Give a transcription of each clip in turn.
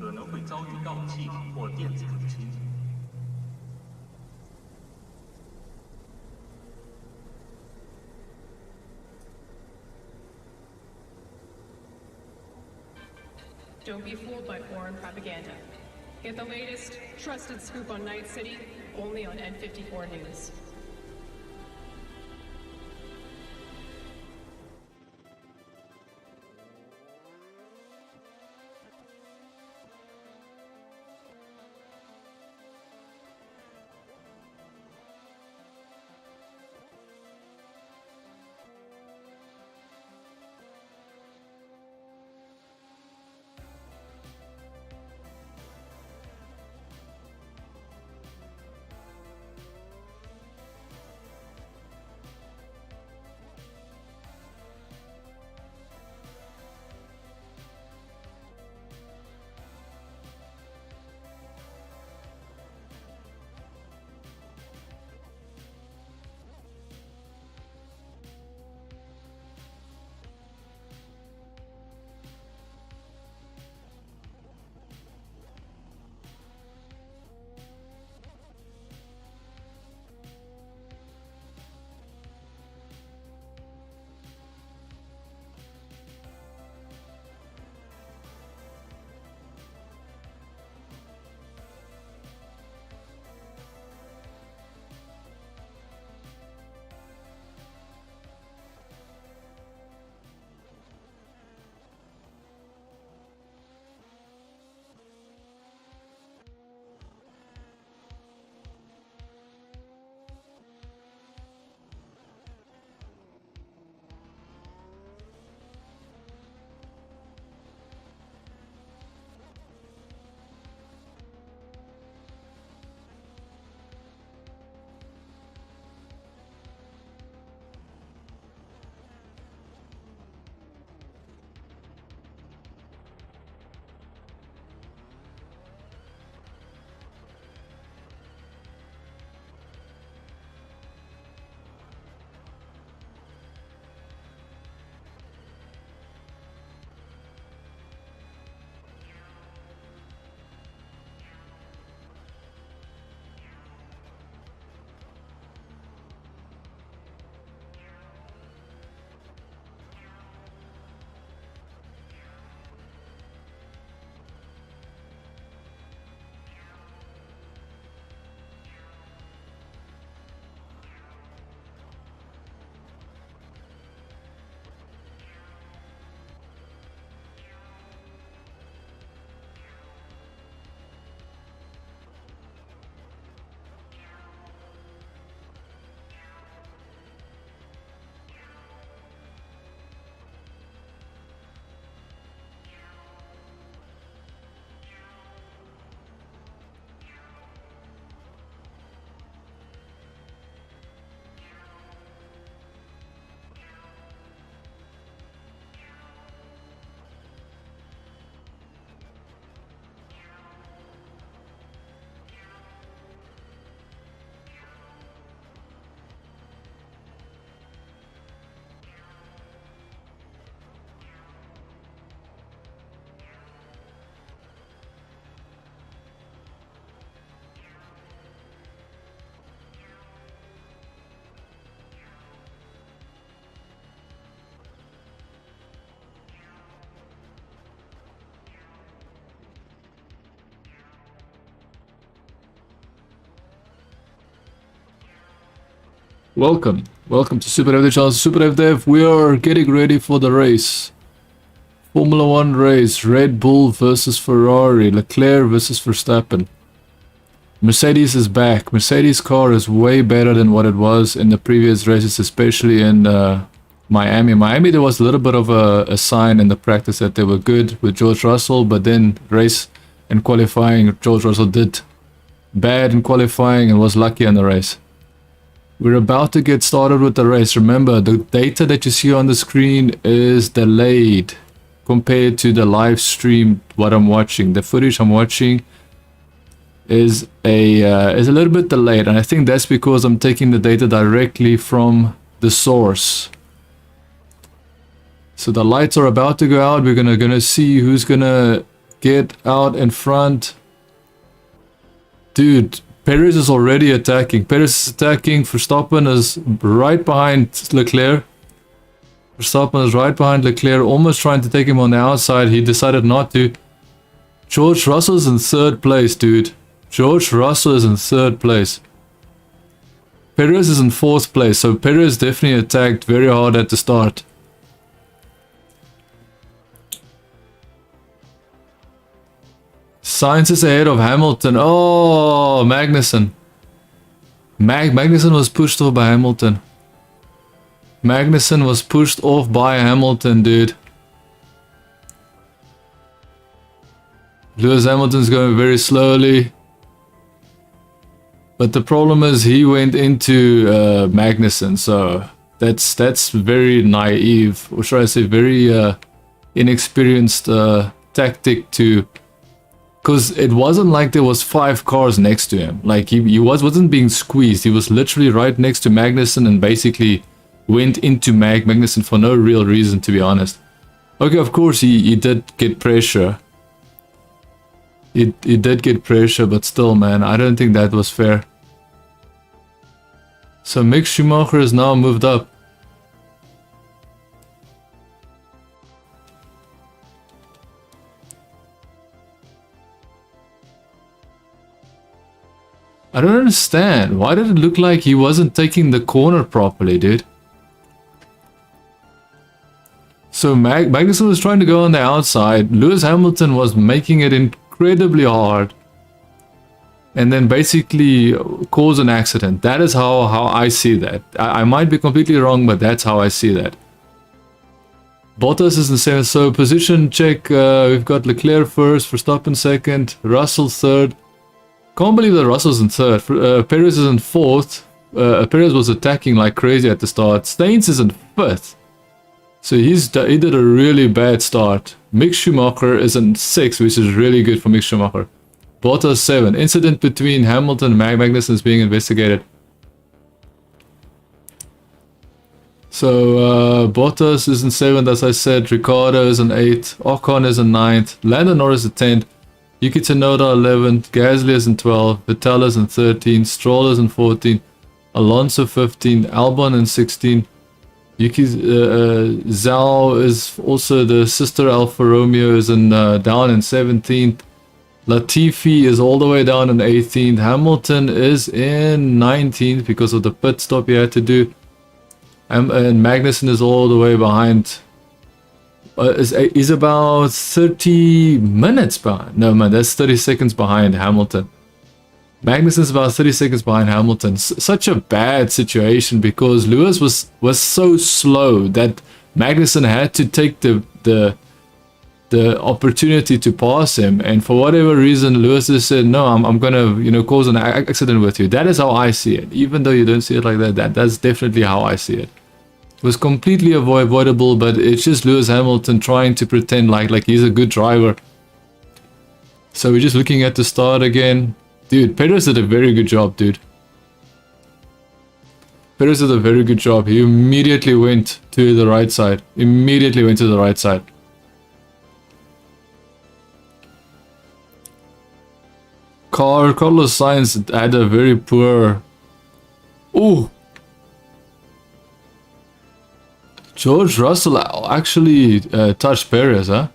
可能会遭遇盗窃或电子入侵。Don't be fooled by foreign propaganda. Get the latest, trusted scoop on Night City, only on N54 News. Welcome to SuperDude channel, SuperDavedev. We are getting ready for the race. Formula 1 race, Red Bull versus Ferrari, Leclerc versus Verstappen. Mercedes is back. Mercedes car is way better than what it was in the previous races, especially in Miami. Miami, there was a little bit of a sign in the practice that they were good with George Russell, but then race and qualifying, George Russell did bad in qualifying and was lucky in the race. We're about to get started with the race. Remember, the data that you see on the screen is delayed compared to the live stream, what I'm watching. The footage I'm watching is a little bit delayed, and I think that's because I'm taking the data directly from the source. So the lights are about to go out. We're gonna see who's gonna get out in front. Dude, Perez is already attacking. Perez is attacking. Verstappen is right behind Leclerc. Verstappen is right behind Leclerc, almost trying to take him on the outside. He decided not to. George Russell's in third place, dude. George Russell is in third place. Perez is in fourth place, so Perez definitely attacked very hard at the start. Sainz is ahead of Hamilton. Oh, Magnussen. Magnussen was pushed off by Hamilton. Magnussen was pushed off by Hamilton, dude. Lewis Hamilton's going very slowly. But the problem is he went into Magnussen, so that's very naive, or should I say very inexperienced tactic to... Because it wasn't like there was 5 cars next to him. Like he wasn't being squeezed. He was literally right next to Magnussen and basically went into Magnussen for no real reason, to be honest. Okay, of course he did get pressure. He did get pressure, but still, man, I don't think that was fair. So Mick Schumacher is now moved up. I don't understand. Why did it look like he wasn't taking the corner properly, dude? So Magnussen was trying to go on the outside. Lewis Hamilton was making it incredibly hard. And then basically cause an accident. That is how I see that. I might be completely wrong, but that's how I see that. Bottas is in seventh. So position check. We've got Leclerc first, Verstappen second, Russell third. Can't believe that Russell's in third. Perez is in fourth. Perez was attacking like crazy at the start. Sainz is in fifth. So he did a really bad start. Mick Schumacher is in sixth, which is really good for Mick Schumacher. Bottas 7. Incident between Hamilton and Magnussen is being investigated. So Bottas is in 7th, as I said. Ricciardo is in 8th. Ocon is in 9th. Lando Norris is 10th. Yuki Tsunoda 11th. Gasly is in 12th. Vettel is in 13th. Stroll is in 14th. Alonso 15th. Albon in 16th. Yuki Zhao is also the sister Alfa Romeo is in down in 17th. Latifi is all the way down in 18th. Hamilton is in 19th because of the pit stop he had to do. And Magnussen is all the way behind. Is about 30 minutes behind. No, man, that's 30 seconds behind Hamilton. Magnussen's about 30 seconds behind Hamilton. Such a bad situation because Lewis was so slow that Magnussen had to take the opportunity to pass him, and for whatever reason Lewis just said no, I'm gonna cause an accident with you. That is how I see it, even though you don't see it like that. That's definitely how I see it. It was completely avoidable, but it's just Lewis Hamilton trying to pretend like he's a good driver. So we're just looking at the start again. Dude, Perez did a very good job, dude. Perez did a very good job. He immediately went to the right side. Carlos Sainz had a very poor... Ooh! George Russell actually touched Perez, huh?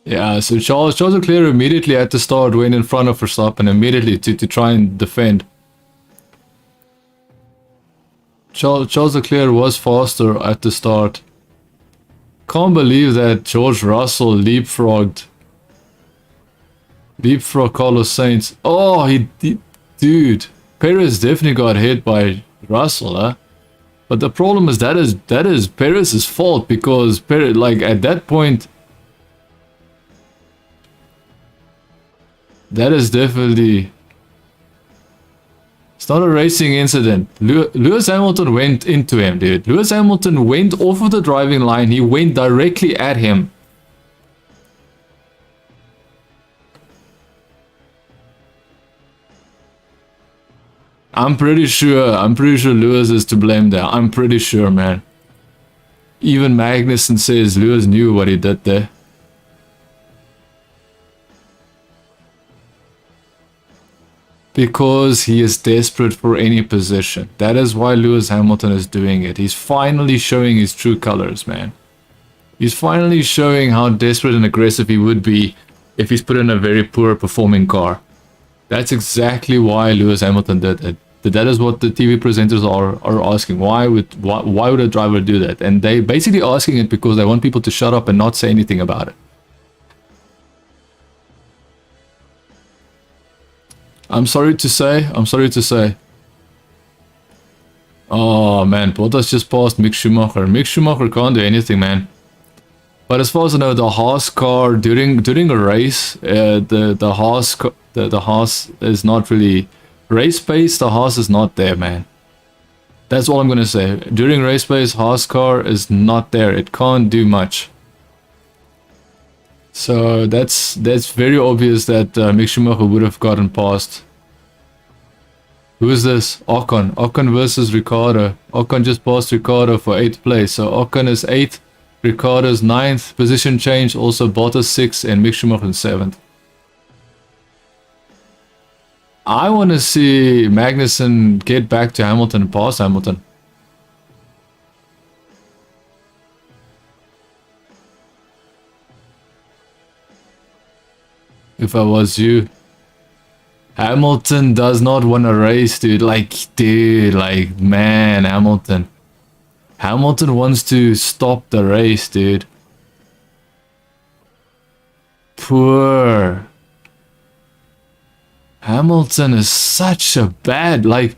Yeah, so Charles Leclerc immediately at the start went in front of Verstappen immediately to try and defend. Charles Leclerc was faster at the start. Can't believe that George Russell leapfrogged Carlos Sainz. Oh, dude, Perez definitely got hit by Russell, huh? But the problem is that is Perez's fault because Perez, like at that point, that is definitely... It's not a racing incident. Lewis Hamilton went into him, dude. Lewis Hamilton went off of the driving line. He went directly at him. I'm pretty sure Lewis is to blame there. I'm pretty sure, man. Even Magnussen says Lewis knew what he did there. Because he is desperate for any position. That is why Lewis Hamilton is doing it. He's finally showing his true colors, man. He's finally showing how desperate and aggressive he would be if he's put in a very poor performing car. That's exactly why Lewis Hamilton did it. That is what the TV presenters are asking. Why would a driver do that? And they basically asking it because they want people to shut up and not say anything about it. I'm sorry to say. Oh man, Bottas just passed Mick Schumacher. Mick Schumacher can't do anything, man. But as far as I know, the Haas car during a race, the Haas is not really race pace. The Haas is not there, man. That's all I'm gonna say. During race pace, Haas car is not there. It can't do much. So that's very obvious that Mick Schumacher would have gotten past. Who is this? Ocon. Ocon versus Ricciardo. Ocon just passed Ricciardo for 8th place. So Ocon is 8th. Ricciardo's 9th. Position change. Also Bottas 6th and Mick Schumacher 7th. I want to see Magnussen get back to Hamilton and pass Hamilton. If I was you. Hamilton does not want to race, dude. Like, man, Hamilton. Hamilton wants to stop the race, dude. Poor. Hamilton is such a bad, like,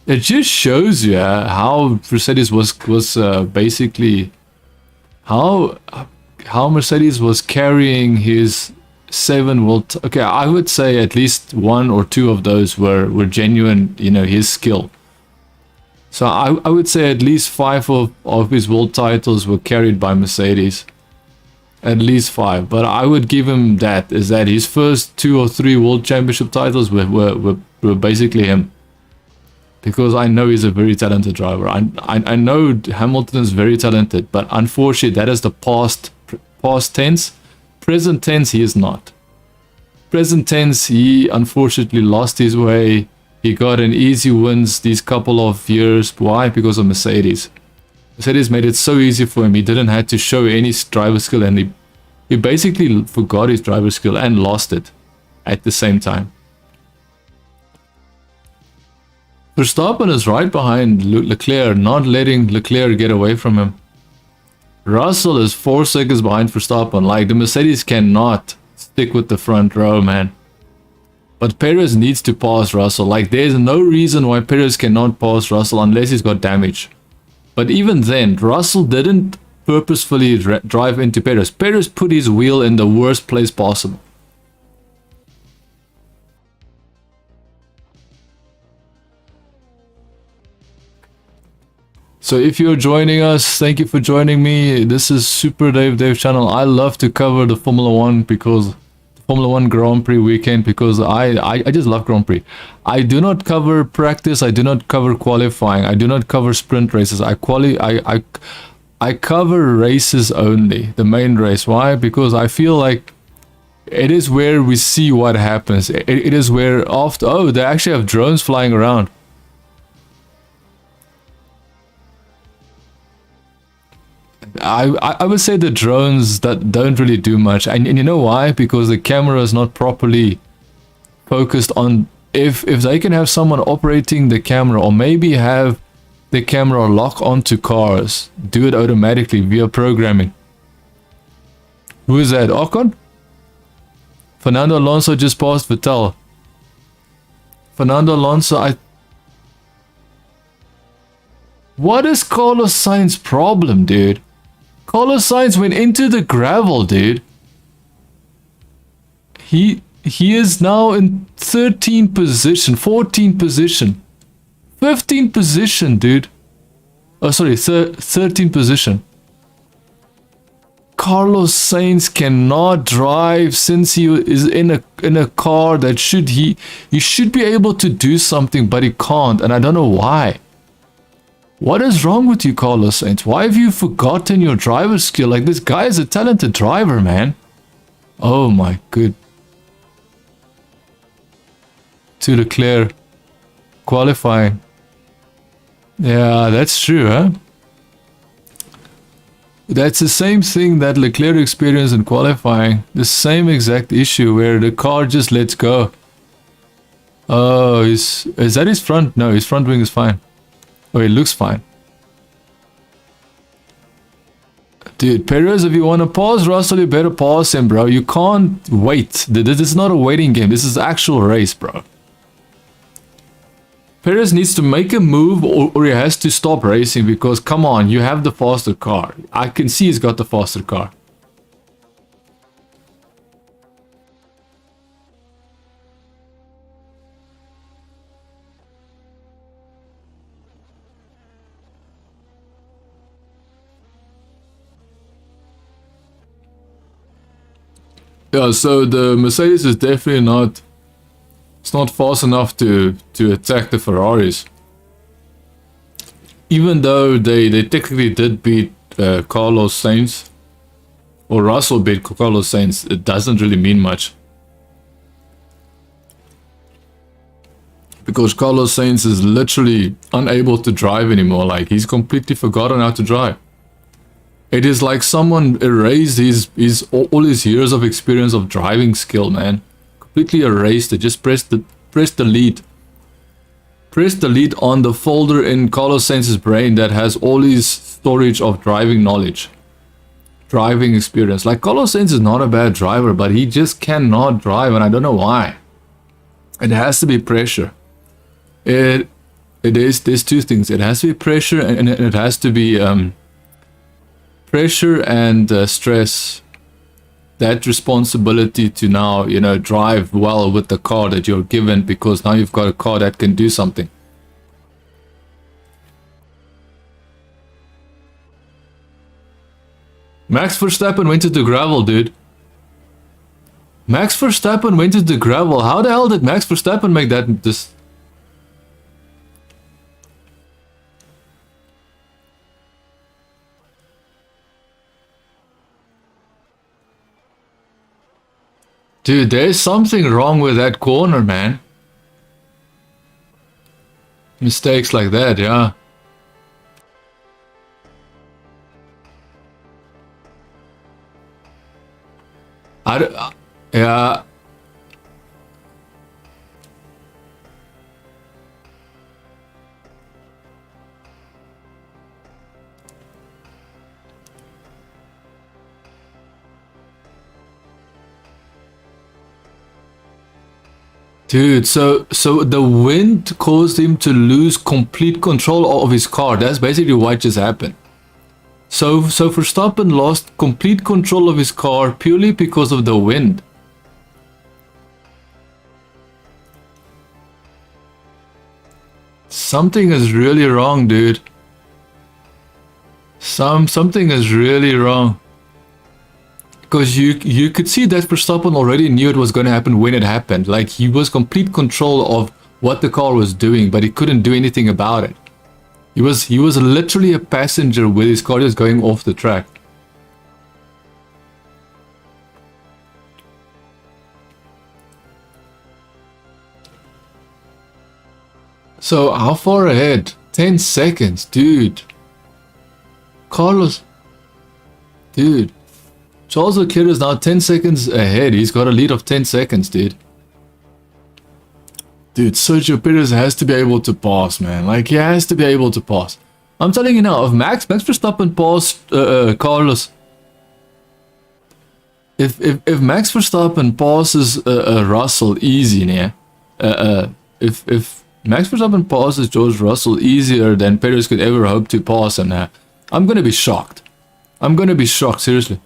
it just shows you how Mercedes was basically, how Mercedes was carrying his 7 world. Okay, I would say at least 1 or 2 of those were genuine, you know, his skill. So I would say at least 5 of his world titles were carried by Mercedes. At least 5, but I would give him that, is that his first 2 or 3 world championship titles were basically him. Because I know he's a very talented driver. I know Hamilton is very talented, but unfortunately that is the past tense. Present tense, he is not. Present tense, he unfortunately lost his way. He got an easy wins these couple of years. Why? Because of Mercedes. Mercedes made it so easy for him. He didn't have to show any driver skill, and he basically forgot his driver skill and lost it at the same time. Verstappen is right behind Leclerc, not letting Leclerc get away from him. Russell is 4 seconds behind Verstappen. Like, the Mercedes cannot stick with the front row, man. But Perez needs to pass Russell. Like, there's no reason why Perez cannot pass Russell unless he's got damage. But even then, Russell didn't purposefully drive into Perez. Perez put his wheel in the worst place possible. So if you're joining us, thank you for joining me. This is Super Dave channel. I love to cover the Formula 1 because Formula 1 Grand Prix weekend, because I just love Grand Prix. I do not cover practice, I do not cover qualifying, I do not cover sprint races. I cover races only, the main race. Why? Because I feel like it is where we see what happens. It is where after, oh, they actually have drones flying around. I would say the drones that don't really do much, and you know why? Because the camera is not properly focused on. If they can have someone operating the camera, or maybe have the camera lock onto cars, do it automatically via programming. Who is that? Ocon? Fernando Alonso just passed Vettel. Fernando Alonso, what is Carlos Sainz's problem, dude? Carlos Sainz went into the gravel, dude. He is now in 13th position, 14th position, 15th position, dude. Oh, sorry, 13th position. Carlos Sainz cannot drive since he is in a car that he should be able to do something, but he can't, and I don't know why. What is wrong with you, Carlos Sainz? Why have you forgotten your driver skill? Like, this guy is a talented driver, man. Oh my good. To Leclerc. Qualifying. Yeah, that's true, huh? That's the same thing that Leclerc experienced in qualifying. The same exact issue where the car just lets go. Oh, is that his front? No, his front wing is fine. Oh, it looks fine. Dude, Perez, if you want to pause Russell, you better pause him, bro. You can't wait. This is not a waiting game. This is actual race, bro. Perez needs to make a move or he has to stop racing because, come on, you have the faster car. I can see he's got the faster car. Yeah, so the Mercedes is definitely not... It's not fast enough to attack the Ferraris. Even though they technically did beat Carlos Sainz. Or Russell beat Carlos Sainz, it doesn't really mean much. Because Carlos Sainz is literally unable to drive anymore. Like, he's completely forgotten how to drive. It is like someone erased all his years of experience of driving skill, man. Completely erased it. Just press delete. Press delete on the folder in Carlos Sainz's brain that has all his storage of driving knowledge. Driving experience. Like, Carlos Sainz is not a bad driver, but he just cannot drive, and I don't know why. It has to be pressure. There's two things. It has to be pressure, and it has to be pressure and stress. That responsibility to now, you know, drive well with the car that you're given, because now you've got a car that can do something. Max Verstappen went into gravel, dude. Max Verstappen went into gravel. How the hell did Max Verstappen make that? Dude, there's something wrong with that corner, man. Mistakes like that, yeah. Yeah. Dude, so the wind caused him to lose complete control of his car. That's basically what just happened. So Verstappen lost complete control of his car purely because of the wind. Something is really wrong, dude. Something is really wrong. Because you could see that Verstappen already knew it was going to happen when it happened. Like, he was complete control of what the car was doing, but he couldn't do anything about it. He was literally a passenger with his car just going off the track. So, how far ahead? 10 seconds, dude. Carlos. Dude. Charles Leclerc is now 10 seconds ahead. He's got a lead of 10 seconds, dude. Dude, Sergio Perez has to be able to pass, man. Like, he has to be able to pass. I'm telling you now, if Max Verstappen passed Carlos... If Max Verstappen passes Russell easy, yeah? If Max Verstappen passes George Russell easier than Perez could ever hope to pass him, I'm gonna be shocked. I'm gonna be shocked, seriously.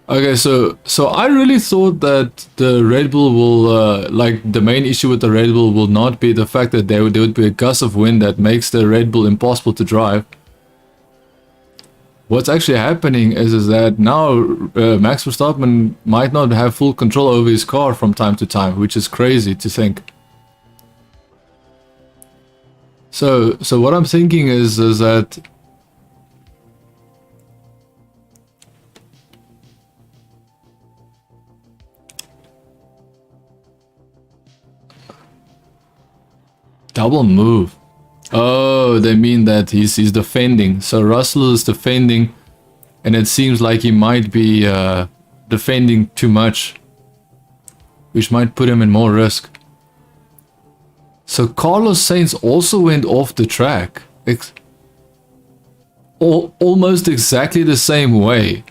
Okay, so I really thought that the Red Bull will like the main issue with the Red Bull will not be the fact that there would be a gust of wind that makes the Red Bull impossible to drive. What's actually happening is that now Max Verstappen might not have full control over his car from time to time, which is crazy to think. So what I'm thinking is that double move. Oh, they mean that he's defending. So Russell is defending, and it seems like he might be defending too much, which might put him in more risk. So Carlos Sainz also went off the track. Almost exactly the same way.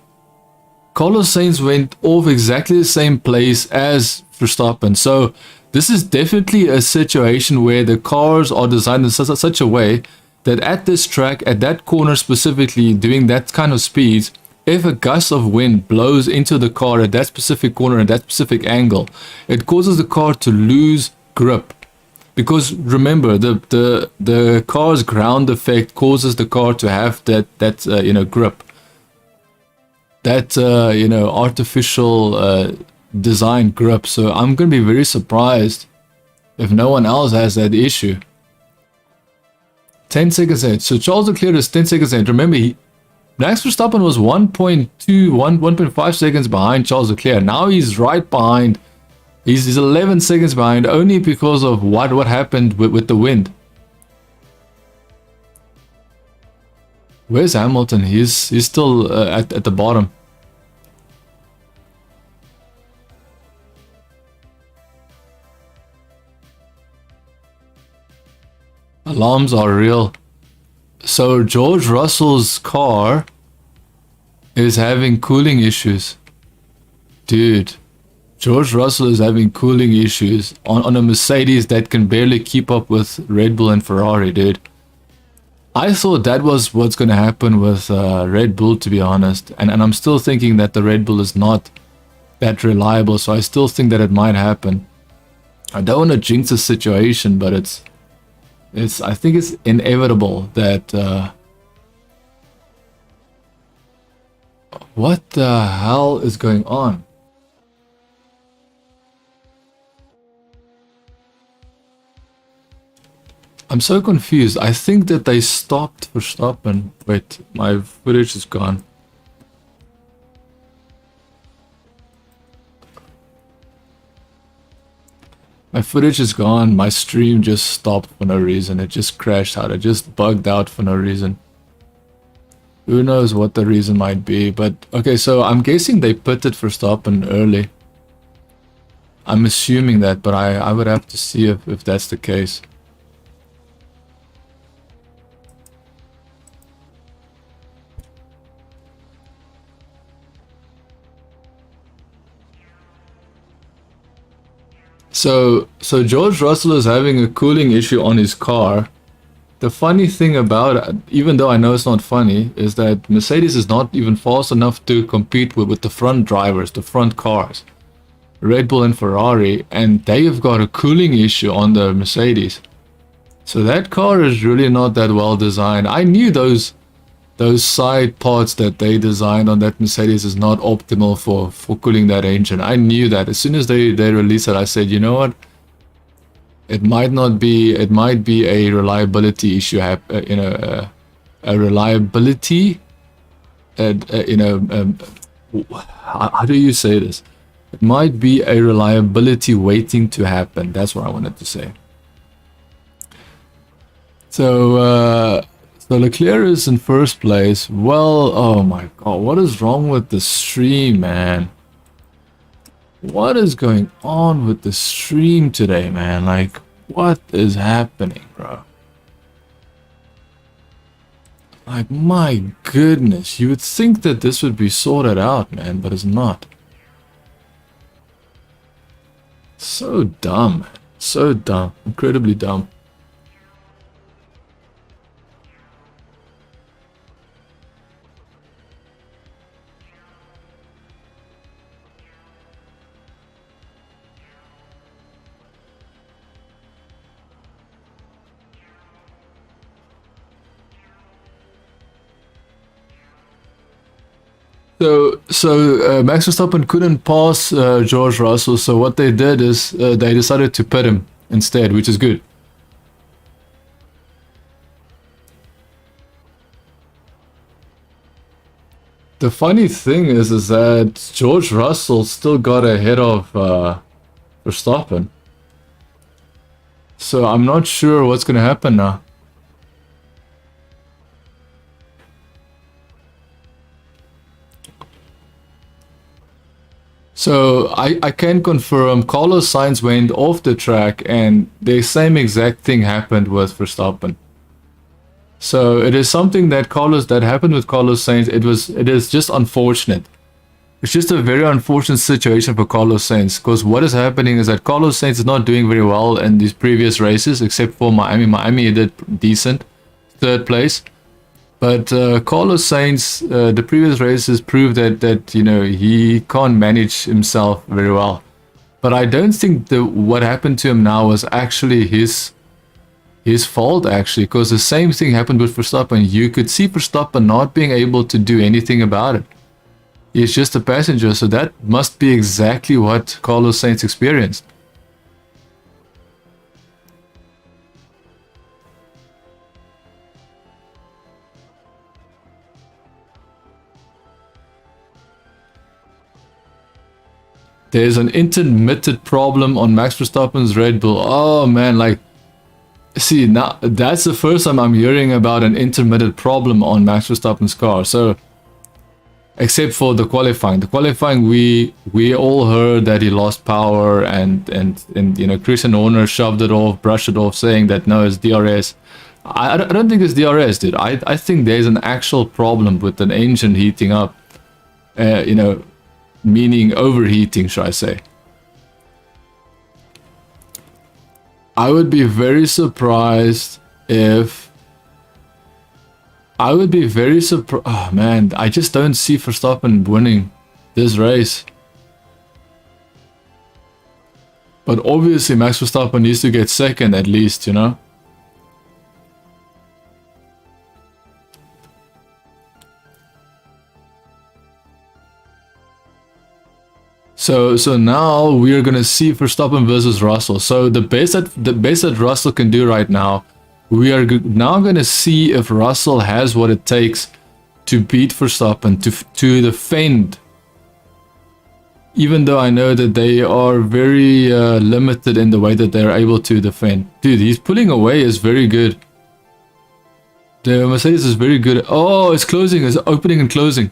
Carlos Sainz went off exactly the same place as Verstappen. So this is definitely a situation where the cars are designed in such a way that at this track, at that corner specifically, doing that kind of speeds, if a gust of wind blows into the car at that specific corner at that specific angle, it causes the car to lose grip. Because remember, the car's ground effect causes the car to have that you know, grip. That you know, artificial design grip. So I'm gonna be very surprised if no one else has that issue. 10 seconds ahead. So Charles Leclerc is 10 seconds ahead. Remember, Max Verstappen was 1.5 seconds behind Charles Leclerc. Now he's right behind. He's 11 seconds behind only because of what happened with the wind. Where's Hamilton? He's still at the bottom. Alarms are real. So George Russell's car is having cooling issues. Dude, George Russell is having cooling issues on a Mercedes that can barely keep up with Red Bull and Ferrari, dude. I thought that was what's going to happen with Red Bull, to be honest. And I'm still thinking that the Red Bull is not that reliable, so I still think that it might happen. I don't want to jinx the situation, but I think it's inevitable that... what the hell is going on? I'm so confused. I think that they stopped Verstappen. Wait, my footage is gone. My footage is gone. My stream just stopped for no reason. It just crashed out. It just bugged out for no reason. Who knows what the reason might be. But okay, so I'm guessing they pitted Verstappen early. I'm assuming that, but I would have to see if that's the case. So George Russell is having a cooling issue on his car. The funny thing about it, even though I know it's not funny, is that Mercedes is not even fast enough to compete with the front drivers, the front cars, Red Bull and Ferrari, and they have got a cooling issue on the Mercedes. So that car is really not that well designed. I knew those side parts that they designed on that Mercedes is not optimal for cooling that engine. I knew that. As soon as they released it, I said, you know what? It might not be. It might be a reliability issue. You know, a reliability. You know, how do you say this? It might be a reliability waiting to happen. That's what I wanted to say. So Leclerc is in first place. Well, oh my god, what is wrong with the stream, man? What is going on with the stream today, man? Like, what is happening, bro? Like, my goodness, you would think that this would be sorted out, man, but it's not. So dumb, man. So dumb. Incredibly dumb. So Max Verstappen couldn't pass George Russell, so what they did is they decided to pit him instead, which is good. The funny thing is that George Russell still got ahead of Verstappen. So I'm not sure what's going to happen now. So I can confirm Carlos Sainz went off the track and the same exact thing happened with Verstappen. So it is something that happened with Carlos Sainz. It is just unfortunate. It's just a very unfortunate situation for Carlos Sainz, because what is happening is that Carlos Sainz is not doing very well in these previous races, except for Miami. Miami he did decent, 3rd place. But Carlos Sainz, the previous races proved that you know, he can't manage himself very well. But I don't think what happened to him now was actually his fault, actually, because the same thing happened with Verstappen. You could see Verstappen not being able to do anything about it. He's just a passenger, so that must be exactly what Carlos Sainz experienced. There's an intermittent problem on Max Verstappen's Red Bull. Oh man, like, see, now that's the first time I'm hearing about an intermittent problem on Max Verstappen's car. So, except for the qualifying. The qualifying, we all heard that he lost power and you know, Christian Horner shoved it off, brushed it off, saying that no, it's DRS. I don't think it's DRS, dude. I think there's an actual problem with an engine heating up. You know, meaning overheating, should I say. I would be very surprised if... Oh man, I just don't see Verstappen winning this race. But obviously Max Verstappen needs to get second at least, you know? So now we are gonna see Verstappen versus Russell. So the best that Russell can do right now, we are now gonna see if Russell has what it takes to beat Verstappen, to defend. Even though I know that they are very limited in the way that they're able to defend. Dude, he's pulling away is very good. The Mercedes is very good. Oh, it's closing, it's opening and closing.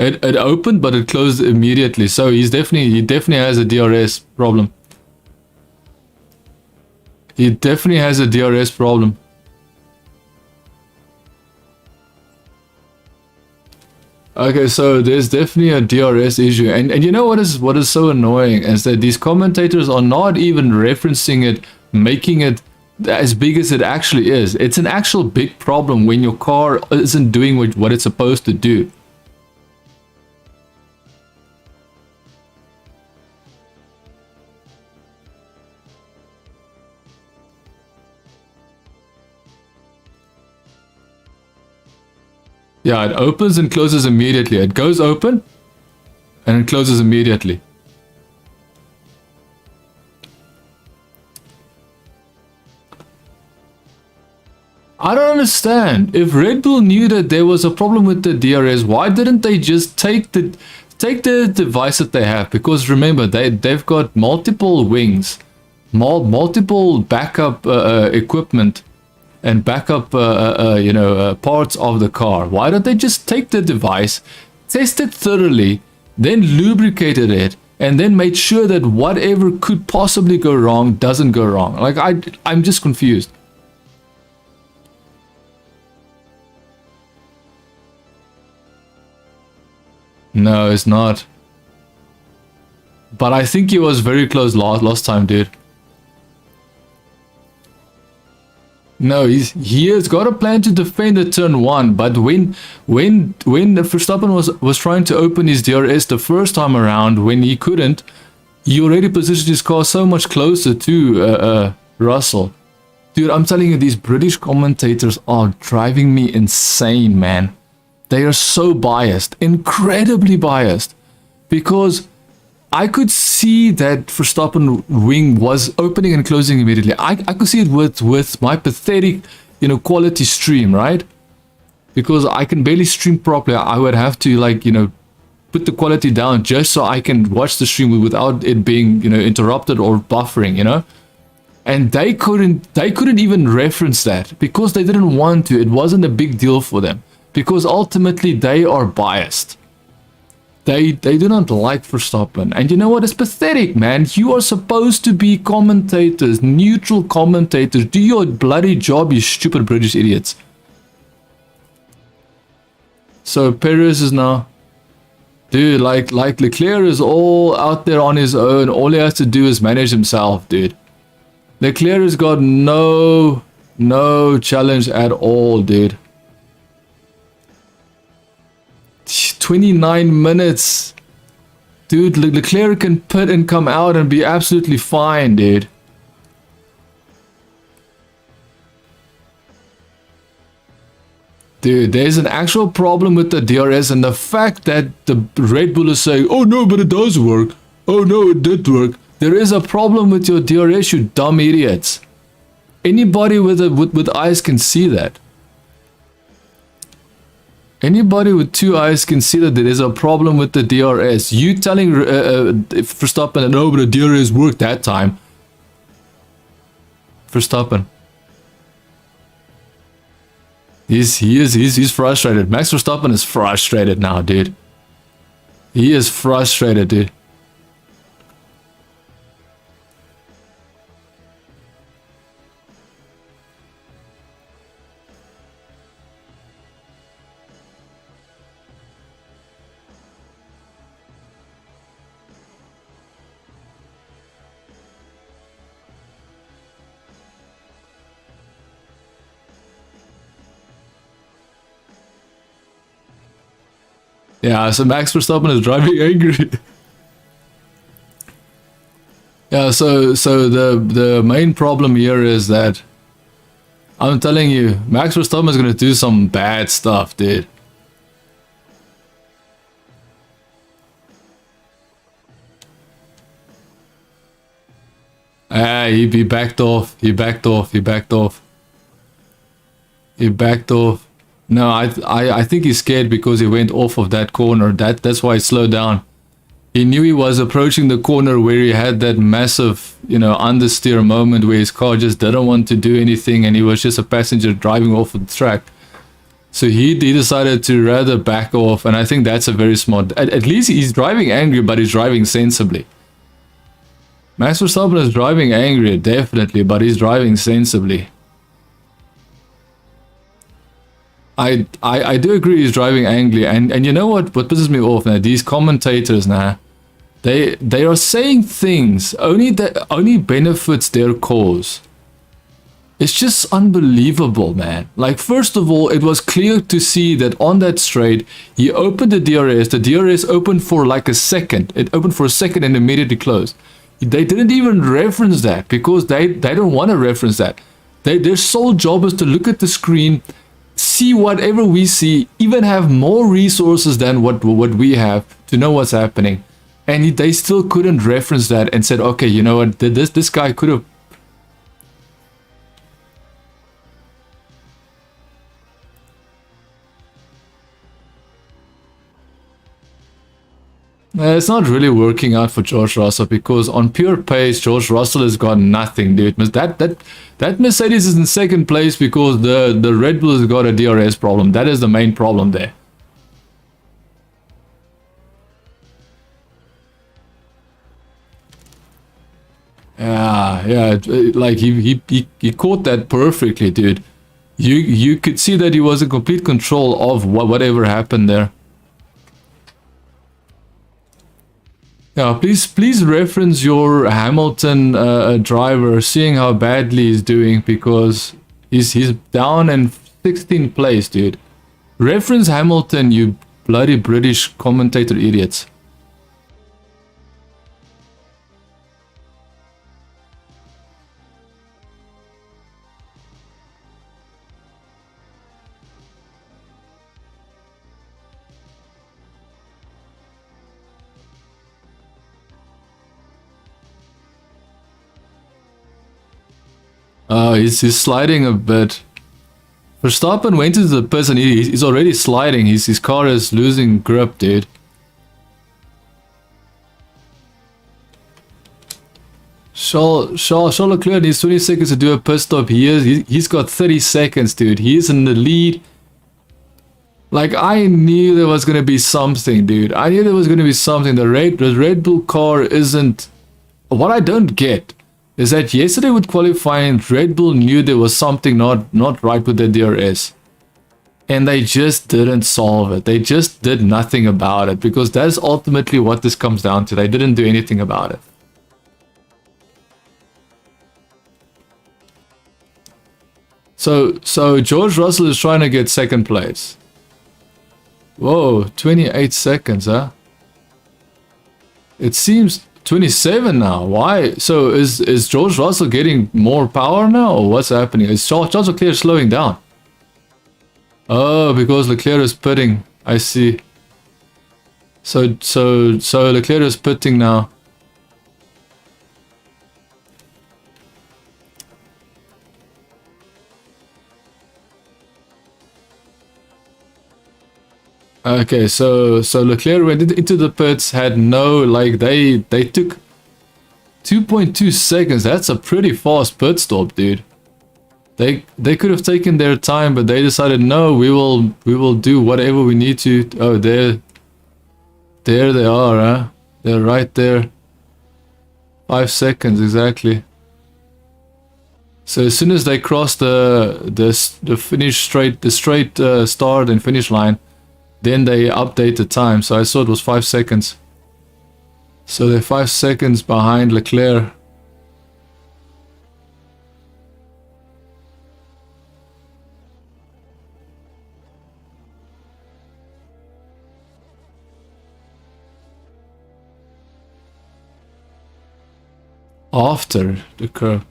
It opened, but it closed immediately. So he definitely has a DRS problem. He definitely has a DRS problem. Okay, so there's definitely a DRS issue, and you know what is so annoying is that these commentators are not even referencing it, making it as big as it actually is. It's an actual big problem when your car isn't doing what it's supposed to do. Yeah, it opens and closes immediately. It goes open and it closes immediately. I don't understand. If Red Bull knew that there was a problem with the DRS, why didn't they just take the device that they have? Because remember, they've got multiple wings, multiple backup equipment and backup parts of the car. Why don't they just take the device, test it thoroughly, then lubricated it, and then made sure that whatever could possibly go wrong doesn't go wrong? Like, I'm just confused. No, it's not. But I think he was very close last time, dude. No, he has got a plan to defend the turn 1, but when Verstappen was trying to open his DRS the first time around, when he couldn't, he already positioned his car so much closer to Russell Dude, I'm telling you, these British commentators are driving me insane, man. They are so biased, incredibly biased, because I could see that Verstappen wing was opening and closing immediately. I could see it with my pathetic, quality stream, right? Because I can barely stream properly. I would have to, like, put the quality down just so I can watch the stream without it being, interrupted or buffering, And they couldn't even reference that because they didn't want to. It wasn't a big deal for them because ultimately they are biased. They do not like Verstappen. And you know what? It's pathetic, man. You are supposed to be commentators, neutral commentators. Do your bloody job, you stupid British idiots. So Perez is now... Dude, like Leclerc is all out there on his own. All he has to do is manage himself, dude. Leclerc has got no challenge at all, dude. 29 minutes. Dude, Leclerc can pit and come out and be absolutely fine, dude. Dude, there's an actual problem with the DRS, and the fact that the Red Bull is saying, oh no, but it does work. Oh no, it did work. There is a problem with your DRS, you dumb idiots. Anybody with eyes can see that. Anybody with two eyes can see that there is a problem with the DRS. You telling Verstappen, no, but the DRS worked that time. Verstappen. He's frustrated. Max Verstappen is frustrated now, dude. He is frustrated, dude. Yeah, so Max Verstappen is driving angry. Yeah, so the main problem here is that I'm telling you, Max Verstappen is gonna do some bad stuff, dude. Ah, he backed off. He backed off. He backed off. He backed off. No, I think he's scared because he went off of that corner. That's why he slowed down. He knew he was approaching the corner where he had that massive, understeer moment where his car just didn't want to do anything and he was just a passenger driving off of the track. So he decided to rather back off, and I think that's a very smart... At least he's driving angry, but he's driving sensibly. Max Verstappen is driving angry, definitely, but he's driving sensibly. I do agree he's driving angry, and you know what pisses me off now? These commentators now, they are saying things only that only benefits their cause. It's just unbelievable, man. Like, first of all, it was clear to see that on that straight, he opened the DRS opened for like a second. It opened for a second and immediately closed. They didn't even reference that because they don't want to reference that. Their sole job is to look at the screen, see whatever we see, even have more resources than what we have to know what's happening. And they still couldn't reference that and said, okay, you know what, this guy could have... It's not really working out for George Russell because on pure pace, George Russell has got nothing, dude. That Mercedes is in second place because the Red Bull has got a DRS problem. That is the main problem there. Yeah, like he caught that perfectly, dude. You could see that he was in complete control of whatever happened there. Yeah, please reference your Hamilton driver, seeing how badly he's doing because he's down in 16th place, dude. Reference Hamilton, you bloody British commentator idiots. He's sliding a bit. Verstappen went into the pits and he's already sliding. His car is losing grip, dude. Charles Leclerc needs 20 seconds to do a pit stop. He's got 30 seconds, dude. He's in the lead. Like, I knew there was gonna be something, dude. I knew there was gonna be something. The Red Bull car isn't... What I don't get is that yesterday with qualifying, Red Bull knew there was something not right with the DRS. And they just didn't solve it. They just did nothing about it, because that's ultimately what this comes down to. They didn't do anything about it. So George Russell is trying to get second place. Whoa, 28 seconds, huh? It seems 27 now. Why? So is George Russell getting more power now, or what's happening? Is Charles Leclerc slowing down? Oh, because Leclerc is pitting. I see. So Leclerc is pitting now. Okay, so Leclerc went into the pits, had no, like, they took 2.2 seconds. That's a pretty fast pit stop, dude. They could have taken their time, but they decided, no, we will do whatever we need to. Oh, there they are, huh? They're right there. 5 seconds exactly. So as soon as they cross the finish straight, start and finish line, then they update the time. So I saw it was 5 seconds. So they're 5 seconds behind Leclerc. After the curve.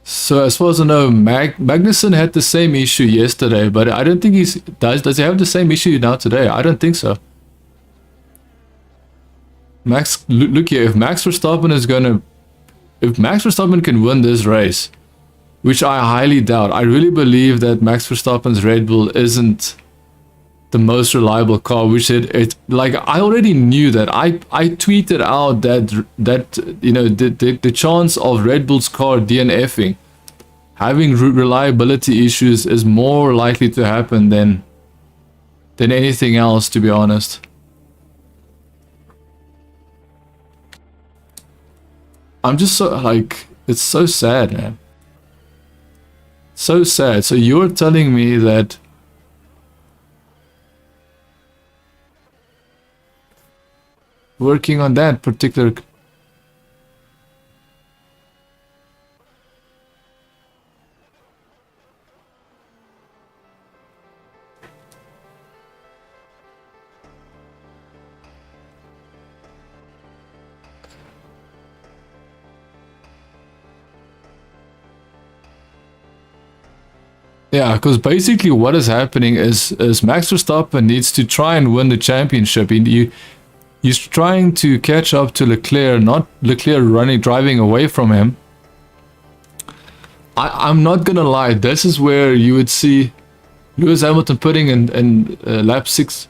So as far as I know, Magnussen had the same issue yesterday, but I don't think does he have the same issue now today? I don't think so. Look here, if Max Verstappen can win this race, which I highly doubt, I really believe that Max Verstappen's Red Bull isn't the most reliable car, which it like, I already knew that. I tweeted out that you know, the chance of Red Bull's car DNFing, having reliability issues, is more likely to happen than anything else, to be honest. I'm just so, like, it's so sad, man. So sad. So you're telling me that working on that particular... Yeah, because basically what is happening is Max Verstappen needs to try and win the championship. He's trying to catch up to Leclerc, not Leclerc driving away from him. I'm not gonna lie, this is where you would see Lewis Hamilton putting in lap 6.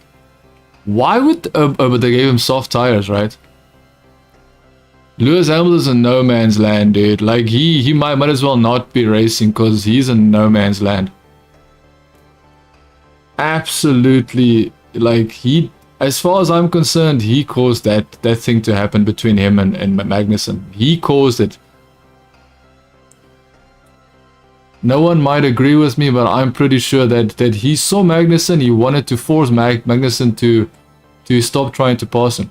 Why would... but they gave him soft tires, right? Lewis Hamilton's in no man's land, dude. Like, he might as well not be racing, because he's in no man's land. Absolutely, like, as far as I'm concerned, he caused that thing to happen between him and Magnussen. He caused it. No one might agree with me, but I'm pretty sure that he saw Magnussen, he wanted to force Magnussen to stop trying to pass him.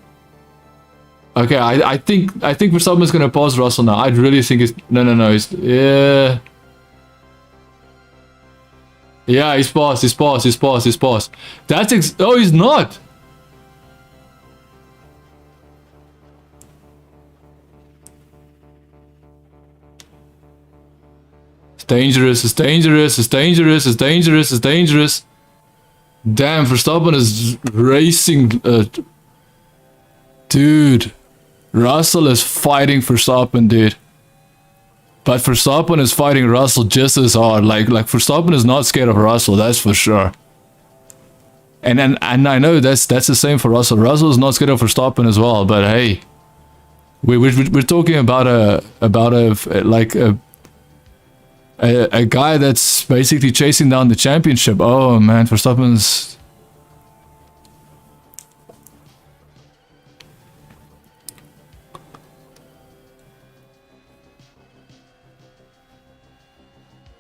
Okay, I think Verstappen's gonna pass Russell now. I really think it's... No, he's... Yeah... Yeah, he's passed. That's oh, he's not! It's dangerous. Damn, Verstappen is racing... Dude, Russell is fighting Verstappen, dude. But Verstappen is fighting Russell just as hard. Like Verstappen is not scared of Russell, that's for sure. And I know that's the same for Russell. Russell is not scared of Verstappen as well. But hey, we're talking about a guy that's basically chasing down the championship. Oh man, Verstappen's.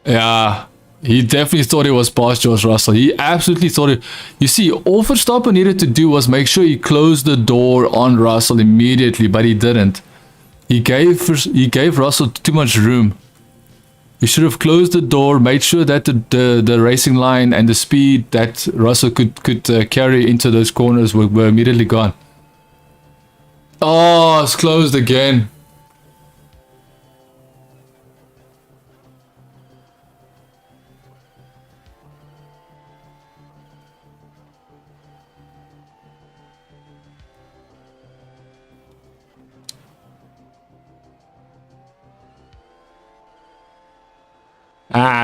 Yeah, he definitely thought he was past George Russell. He absolutely thought it. You see, all Verstappen needed to do was make sure he closed the door on Russell immediately, but he didn't. He gave Russell too much room. He should have closed the door, made sure that the racing line and the speed that Russell could carry into those corners were immediately gone. Oh, it's closed again.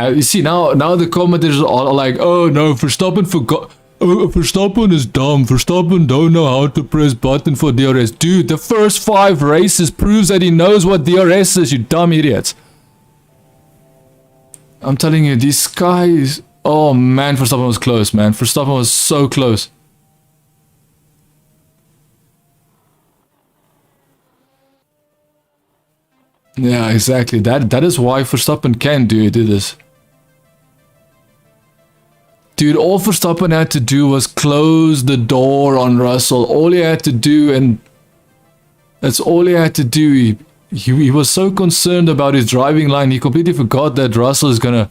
You see, now the commentators are like, oh no, Verstappen forgot. Oh, Verstappen is dumb. Verstappen don't know how to press button for DRS. Dude, the first 5 races proves that he knows what DRS is, you dumb idiots. I'm telling you, these guys... Oh man, Verstappen was close, man. Verstappen was so close. Yeah, exactly. That is why Verstappen can do this. Dude, all Verstappen had to do was close the door on Russell. All he had to do, and that's all he had to do. He was so concerned about his driving line, he completely forgot that Russell is gonna...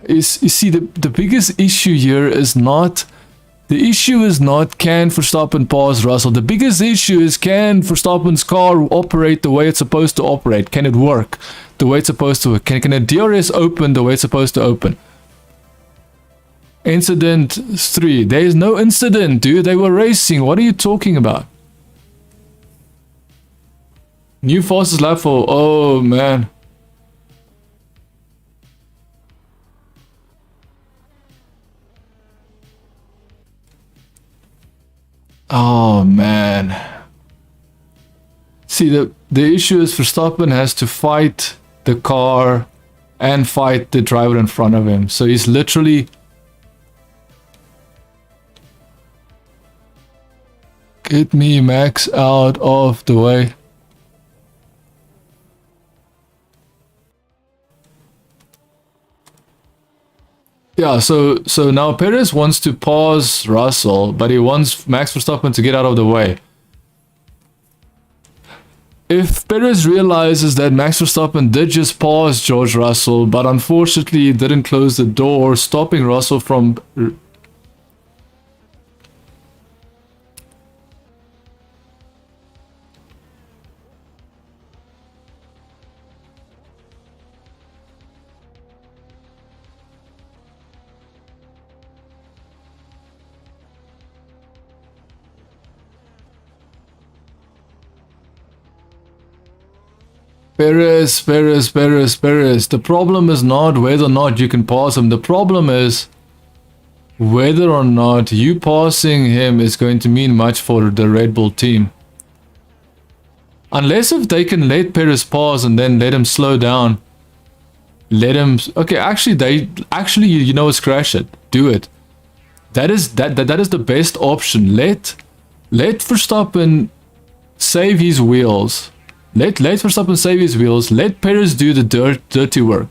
You see, the biggest issue here is not... The issue is not can Verstappen pass Russell. The biggest issue is can Verstappen's car operate the way it's supposed to operate? Can it work the way it's supposed to work? Can a DRS open the way it's supposed to open? Incident 3. There is no incident, dude. They were racing. What are you talking about? New fastest lap for... Oh, man. Oh man. See, the issue is Verstappen has to fight the car and fight the driver in front of him. So he's literally... Get me Max out of the way. Yeah, so now Perez wants to pause Russell, but he wants Max Verstappen to get out of the way. If Perez realizes that Max Verstappen did just pause George Russell, but unfortunately didn't close the door, stopping Russell from... Perez. The problem is not whether or not you can pass him. The problem is whether or not you passing him is going to mean much for the Red Bull team. Unless if they can let Perez pass and then let him slow down. Let him... Okay, actually, you know, crash it. Do it. That is the best option. Let Verstappen save his wheels. Let Verstappen save his wheels. Let Perez do the dirty work.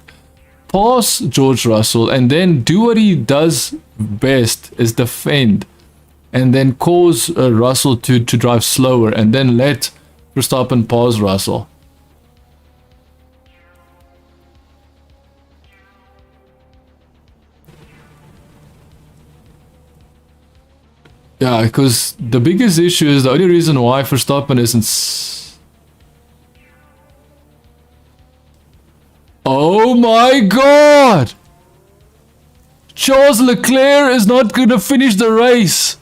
Pass George Russell and then do what he does best, is defend. And then cause Russell to drive slower. And then let Verstappen pass Russell. Yeah, because the biggest issue is the only reason why Verstappen isn't... Oh my god! Charles Leclerc is not going to finish the race.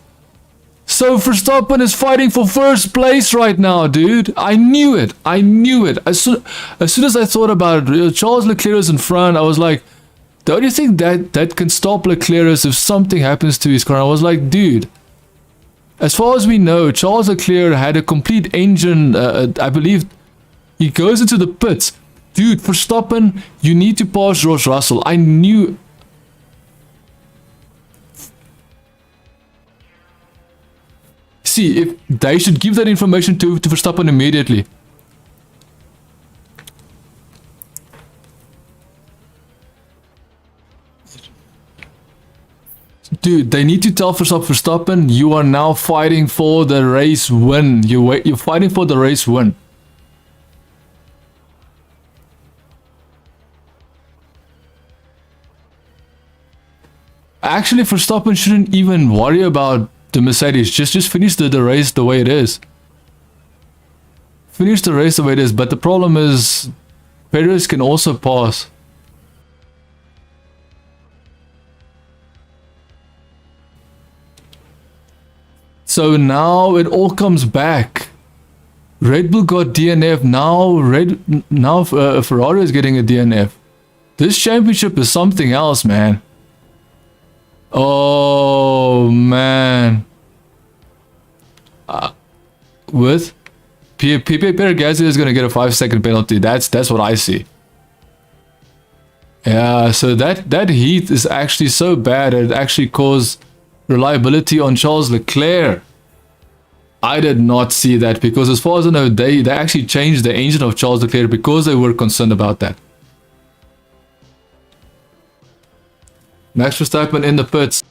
So Verstappen is fighting for first place right now, dude. I knew it. I knew it. As soon as I thought about it, Charles Leclerc is in front. I was like, don't you think that can stop Leclerc is if something happens to his car? I was like, dude, as far as we know, Charles Leclerc had a complete engine, I believe he goes into the pits. Dude, Verstappen, you need to pass George Russell. I knew... See, if they should give that information to Verstappen immediately. Dude, they need to tell Verstappen, you are now fighting for the race win. You're fighting for the race win. Actually, Verstappen shouldn't even worry about the Mercedes. Just finish the race the way it is. Finish the race the way it is. But the problem is, Perez can also pass. So now it all comes back. Red Bull got DNF. Now Ferrari is getting a DNF. This championship is something else, man. Oh man. With Pierre Gasly is gonna get a 5-second penalty. That's what I see. Yeah, so that heat is actually so bad it actually caused reliability on Charles Leclerc. I did not see that because as far as I know, they actually changed the engine of Charles Leclerc because they were concerned about that. Max Verstappen in the pits.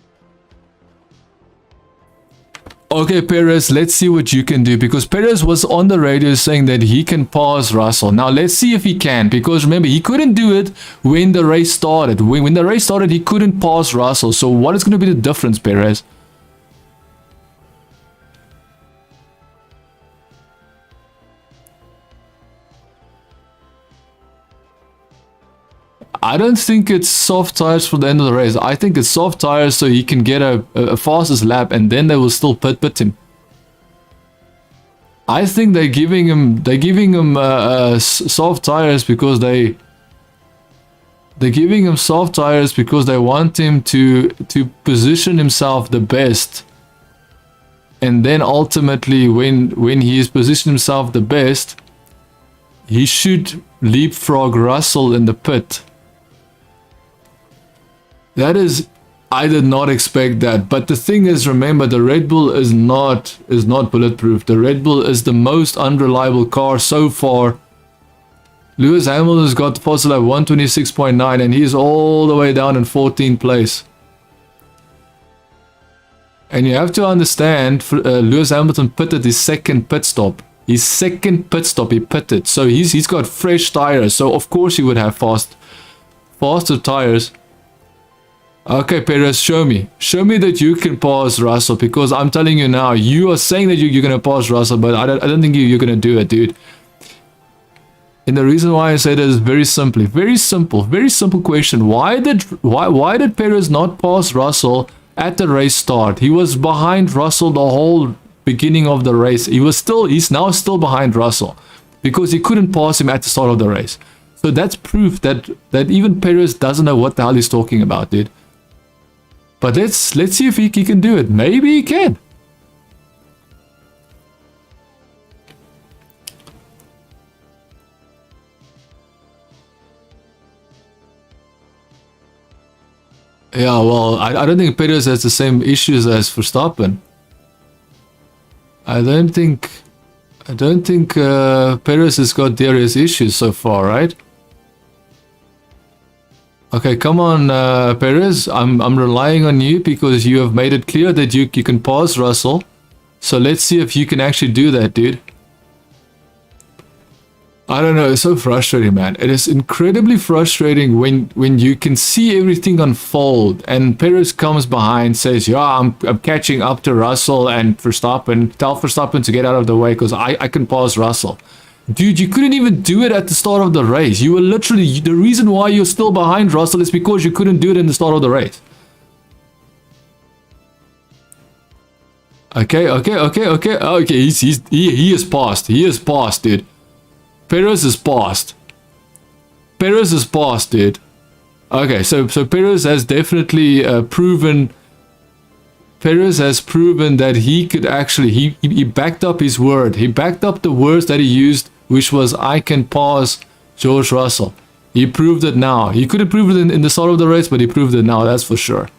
Okay, Perez, let's see what you can do because Perez was on the radio saying that he can pass Russell. Now, let's see if he can because remember, he couldn't do it when the race started. When the race started, he couldn't pass Russell. So what is going to be the difference, Perez? I don't think it's soft tires for the end of the race. I think it's soft tires so he can get a fastest lap and then they will still pit him. I think they're giving him soft tires because they're giving him soft tires because they want him to position himself the best. And then ultimately when he's positioned himself the best, he should leapfrog Russell in the pit. That is, I did not expect that. But the thing is, remember, the Red Bull is not bulletproof. The Red Bull is the most unreliable car so far. Lewis Hamilton's got the fastest lap 126.9 and he's all the way down in 14th place. And you have to understand, Lewis Hamilton pitted his second pit stop. His second pit stop he pitted. So he's got fresh tires. So of course he would have faster tires. Okay, Perez, show me. Show me that you can pass Russell because I'm telling you now, you are saying that you're going to pass Russell, but I don't think you're going to do it, dude. And the reason why I say that is very simple question. Why did Perez not pass Russell at the race start? He was behind Russell the whole beginning of the race. He's now still behind Russell because he couldn't pass him at the start of the race. So that's proof that even Perez doesn't know what the hell he's talking about, dude. But let's see if he can do it. Maybe he can. Yeah, well, I don't think Perez has the same issues as Verstappen. I don't think Perez has got various issues so far, right? Okay, come on, Perez. I'm relying on you because you have made it clear that you can pass Russell. So let's see if you can actually do that, dude. I don't know. It's so frustrating, man. It is incredibly frustrating when you can see everything unfold and Perez comes behind, says, "Yeah, I'm catching up to Russell and Verstappen. Tell Verstappen to get out of the way because I can pass Russell." Dude, you couldn't even do it at the start of the race. You were literally, the reason why you're still behind Russell is because you couldn't do it in the start of the race. Okay. He is passed. He is passed, dude. Perez is passed. Perez is passed, dude. Okay, so Perez has definitely proven. Perez has proven that he could actually he backed up his word. He backed up the words that he used, which was I can pass George Russell. He proved it now. He couldn't prove it in the start of the race, but he proved it now. That's for sure.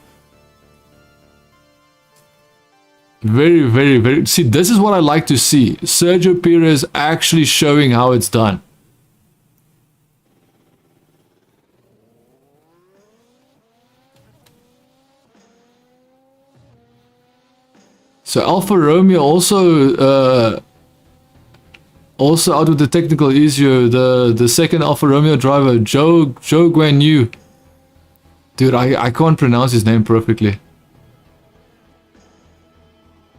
Very. See, this is what I like to see. Sergio Perez actually showing how it's done. So Alfa Romeo also out with the technical issue. The second Alfa Romeo driver, Joe Guan Yu. Dude, I can't pronounce his name perfectly.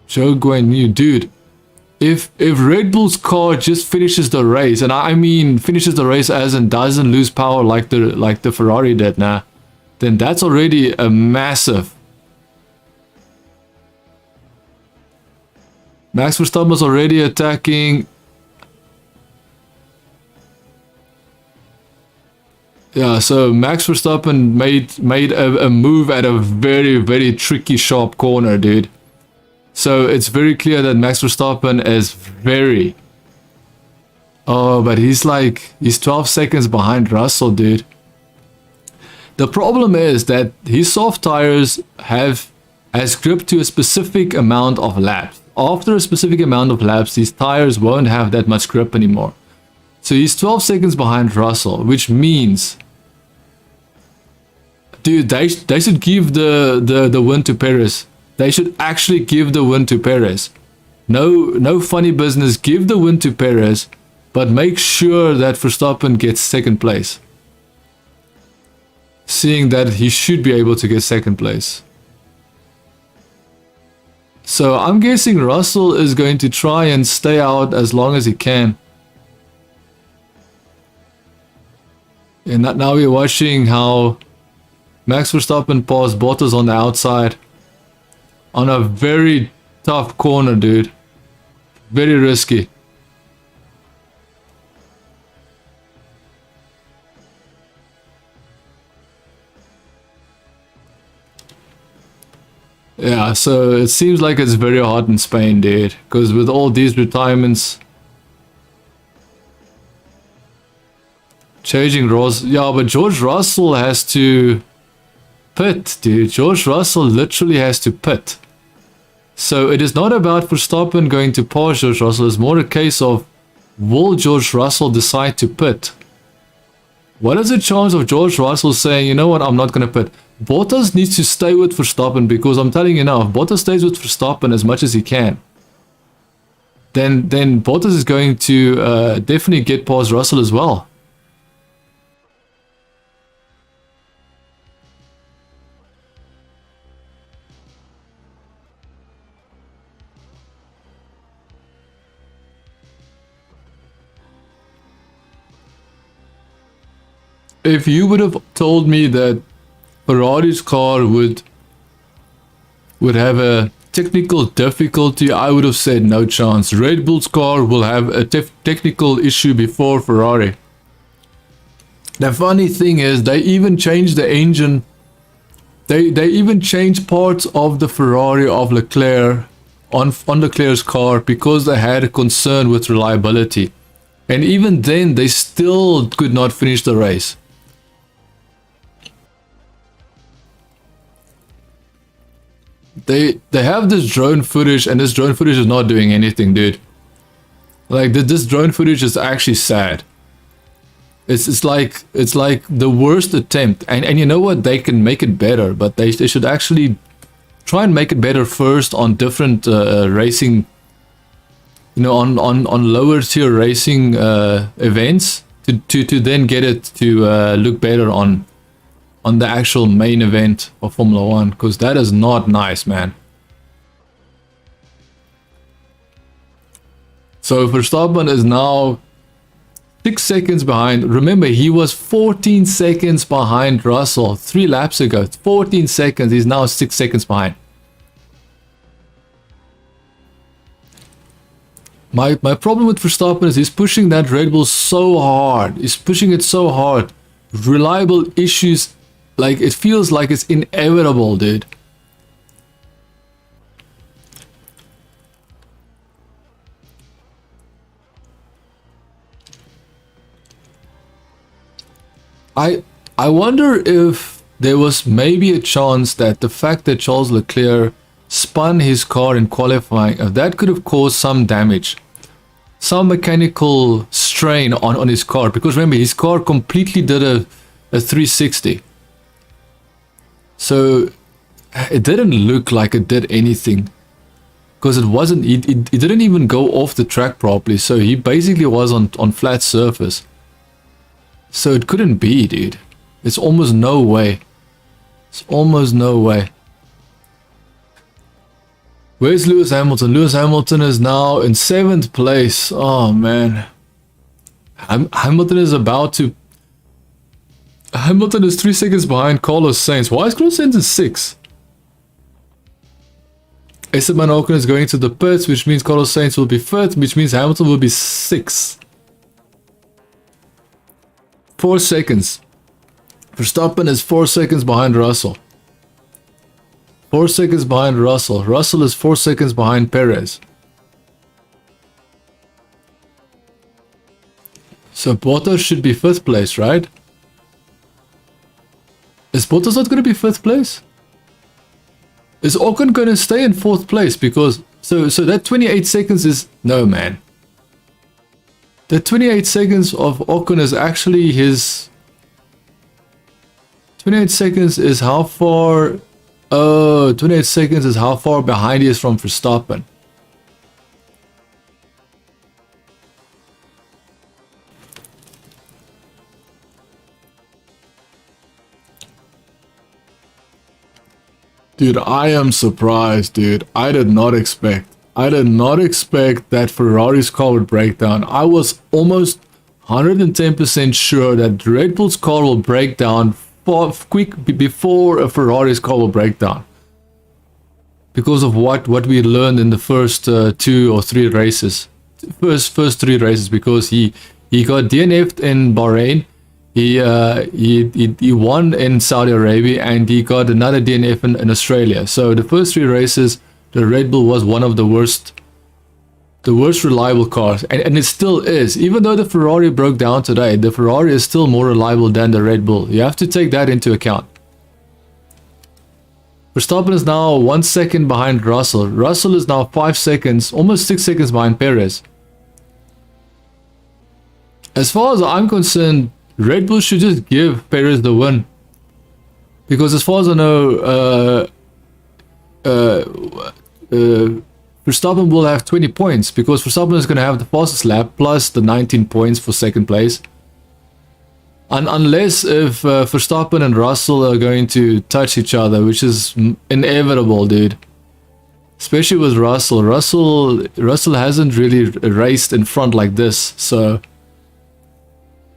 Joe Guan Yu, dude. If Red Bull's car just finishes the race, and I mean finishes the race as in doesn't lose power like the Ferrari did, then that's already a massive. Max Verstappen was already attacking. Yeah, so Max Verstappen made a move at a very tricky sharp corner, dude. So it's very clear that Max Verstappen is very... Oh, but he's 12 seconds behind Russell, dude. The problem is that his soft tires has grip to a specific amount of laps. After a specific amount of laps, these tires won't have that much grip anymore. So he's 12 seconds behind Russell, which means... Dude, they should give the win to Perez. They should actually give the win to Perez. No funny business. Give the win to Perez, but make sure that Verstappen gets second place. Seeing that he should be able to get second place. So I'm guessing Russell is going to try and stay out as long as he can. And now we're watching how Max Verstappen passed Bottas on the outside. On a very tough corner, dude. Very risky. Yeah, so it seems like it's very hot in Spain, dude. Because with all these retirements... Changing Ross... Yeah, but George Russell has to... pit, dude. George Russell literally has to pit. So it is not about Verstappen going to pass George Russell. It's more a case of, will George Russell decide to pit? What is the chance of George Russell saying, you know what, I'm not going to pit? Bottas needs to stay with Verstappen, because I'm telling you now, if Bottas stays with Verstappen as much as he can, then Bottas is going to definitely get past Russell as well. If you would have told me that Ferrari's car would have a technical difficulty, I would have said no chance. Red Bull's car will have a technical issue before Ferrari. The funny thing is, they even changed the engine. They even changed parts of the Ferrari of Leclerc on Leclerc's car because they had a concern with reliability. And even then, they still could not finish the race. They have this drone footage, and this drone footage is not doing anything, dude. Like, this drone footage is actually sad. It's like the worst attempt, and you know what, they can make it better, but they should actually try and make it better first on different racing, you know, on lower tier racing events to then get it to look better on the actual main event of Formula 1, because that is not nice, man. So Verstappen is now 6 seconds behind. Remember, he was 14 seconds behind Russell 3 laps ago. 14 seconds, he's now 6 seconds behind. My problem with Verstappen is he's pushing that Red Bull so hard. He's pushing it so hard. Reliable issues, like it feels like it's inevitable, dude. I wonder if there was maybe a chance that the fact that Charles Leclerc spun his car in qualifying, if that could have caused some damage, some mechanical strain on his car, because remember his car completely did a 360, so it didn't look like it did anything, because it wasn't, it didn't even go off the track properly, so he basically was on flat surface. So it couldn't be, dude. It's almost no way. It's almost no way. Where's Lewis Hamilton? Lewis Hamilton is now in 7th place. Oh, man. Hamilton is about to... Hamilton is 3 seconds behind Carlos Sainz. Why is Carlos Sainz in 6? Esteban Ocon is going to the pits, which means Carlos Sainz will be 5th, which means Hamilton will be 6th. 4 seconds. Verstappen is 4 seconds behind Russell. 4 seconds behind Russell. Russell is 4 seconds behind Perez. So Bottas should be 5th place, right? Is Bottas not going to be 5th place? Is Ocon going to stay in 4th place? Because so that 28 seconds is... No, man. The 28 seconds of Ocon is actually his... 28 seconds is how far... Oh, 28 seconds is how far behind he is from Verstappen. Dude, I am surprised, dude. I did not expect that Ferrari's car would break down. I was almost 110% sure that Red Bull's car will break down before a Ferrari's car will break down. Because of what we learned in the first 2 or 3 races. First 3 races, because he got DNF'd in Bahrain. He won in Saudi Arabia, and he got another DNF in Australia. So the first 3 races, the Red Bull was one of the worst reliable cars, and it still is. Even though the Ferrari broke down today, the Ferrari is still more reliable than the Red Bull. You have to take that into account. Verstappen is now 1 second behind Russell. Russell is now 5 seconds, almost 6 seconds behind Perez. As far as I'm concerned, Red Bull should just give Perez the win. Because as far as I know, Verstappen will have 20 points, because Verstappen is going to have the fastest lap plus the 19 points for 2nd place. And unless if Verstappen and Russell are going to touch each other, which is inevitable, dude. Especially with Russell. Russell hasn't really raced in front like this, so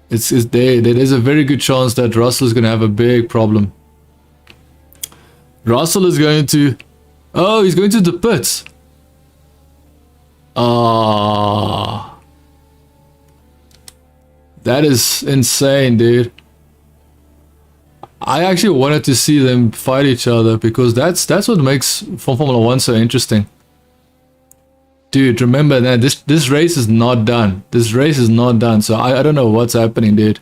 there's a very good chance that Russell is going to have a big problem. Russell is going to... Oh, he's going to the pits. That is insane, dude. I actually wanted to see them fight each other, because that's what makes Formula 1 so interesting. Dude, remember that this race is not done. This race is not done, so I don't know what's happening, dude.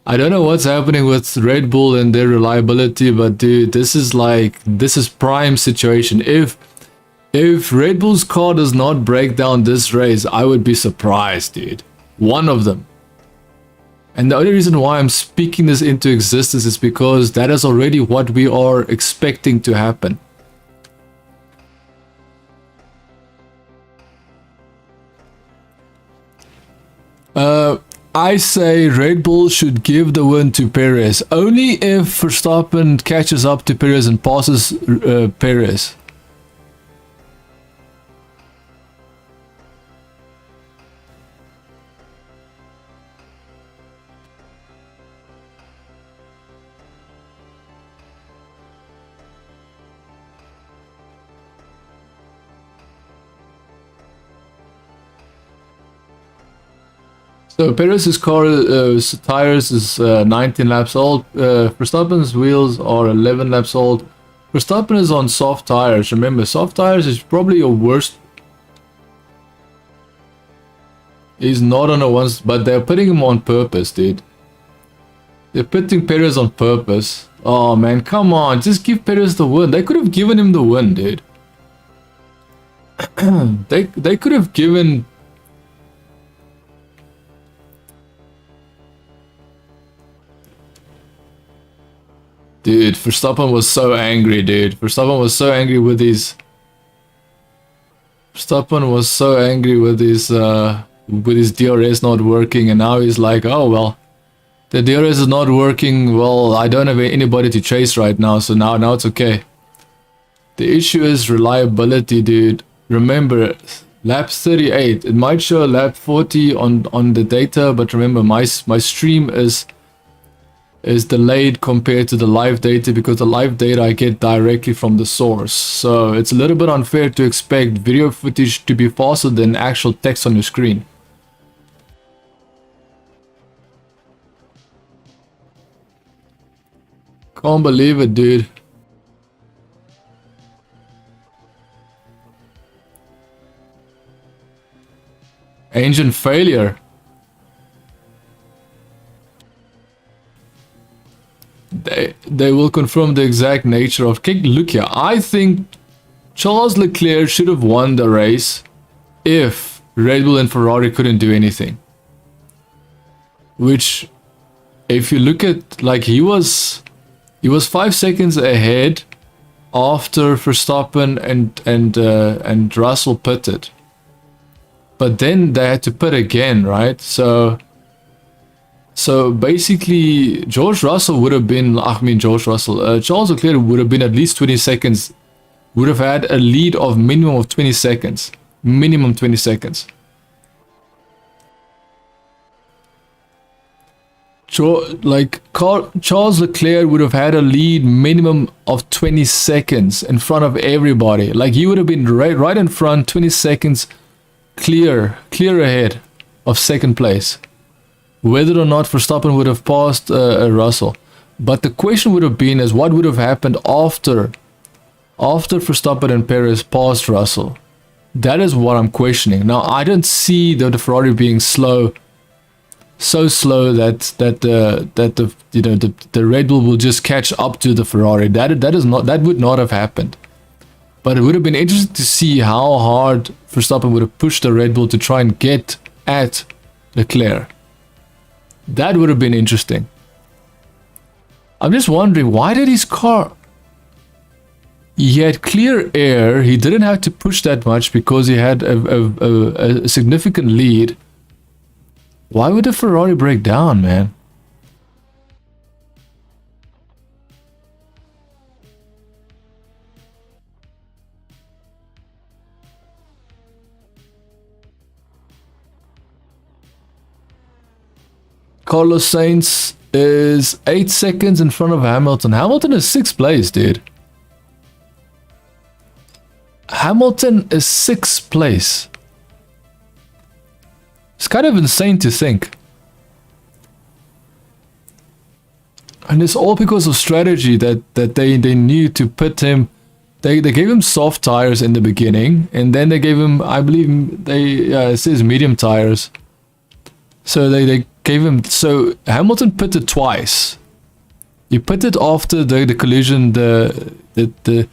I don't know what's happening with Red Bull and their reliability, but dude, this is prime situation. If Red Bull's car does not break down this race, I would be surprised, dude. One of them. And the only reason why I'm speaking this into existence is because that is already what we are expecting to happen. I say Red Bull should give the win to Perez, only if Verstappen catches up to Perez and passes Perez. So Perez's car tires is 19 laps old. Verstappen's wheels are 11 laps old. Verstappen is on soft tires. Remember, soft tires is probably your worst. He's not on the ones, but they're putting him on purpose, dude. They're putting Perez on purpose. Oh man, come on, just give Perez the win. They could have given him the win, dude. they could have given. Dude, Verstappen was so angry, dude. Verstappen was so angry with his. Verstappen was so angry with his DRS not working, and now he's like, oh well, the DRS is not working. Well, I don't have anybody to chase right now, so now it's okay. The issue is reliability, dude. Remember, lap 38. It might show lap 40 on the data, but remember, my stream is delayed compared to the live data because the live data I get directly from the source. So it's a little bit unfair to expect video footage to be faster than actual text on your screen. Can't believe it, dude. Engine failure. They will confirm the exact nature of kick. Look here, I think Charles Leclerc should have won the race if Red Bull and Ferrari couldn't do anything. Which, if you look at, like, he was 5 seconds ahead after Verstappen and Russell pitted, but then they had to pit again, right? So basically, Charles Leclerc would have been at least 20 seconds, would have had a lead of minimum of 20 seconds. Minimum 20 seconds. Charles Leclerc would have had a lead minimum of 20 seconds in front of everybody. Like, he would have been right in front, 20 seconds clear ahead of second place. Whether or not Verstappen would have passed Russell. But the question would have been is what would have happened after Verstappen and Perez passed Russell. That is what I'm questioning. Now, I don't see the Ferrari being slow, so slow that the Red Bull will just catch up to the Ferrari. That would not have happened. But it would have been interesting to see how hard Verstappen would have pushed the Red Bull to try and get at Leclerc. That would have been interesting. I'm just wondering, why did his car... He had clear air, he didn't have to push that much because he had a significant lead. Why would the Ferrari break down, man? Carlos Sainz is 8 seconds in front of Hamilton. Hamilton is 6th place, dude. Hamilton is 6th place. It's kind of insane to think. And it's all because of strategy that they knew to put him. They gave him soft tires in the beginning, and then they gave him, I believe, it says medium tires. So they gave him. So Hamilton pitted twice. He pitted after the collision, the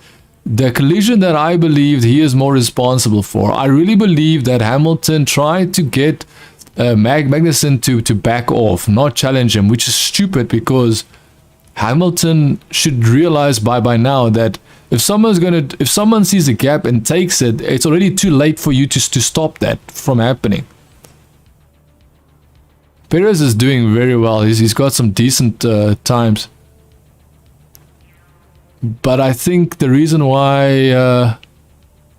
collision that I believed he is more responsible for. I really believe that Hamilton tried to get Magnussen to back off, not challenge him, which is stupid because Hamilton should realize by now that if someone sees a gap and takes it, it's already too late for you to stop that from happening. Perez is doing very well. He's got some decent times. But I think the reason why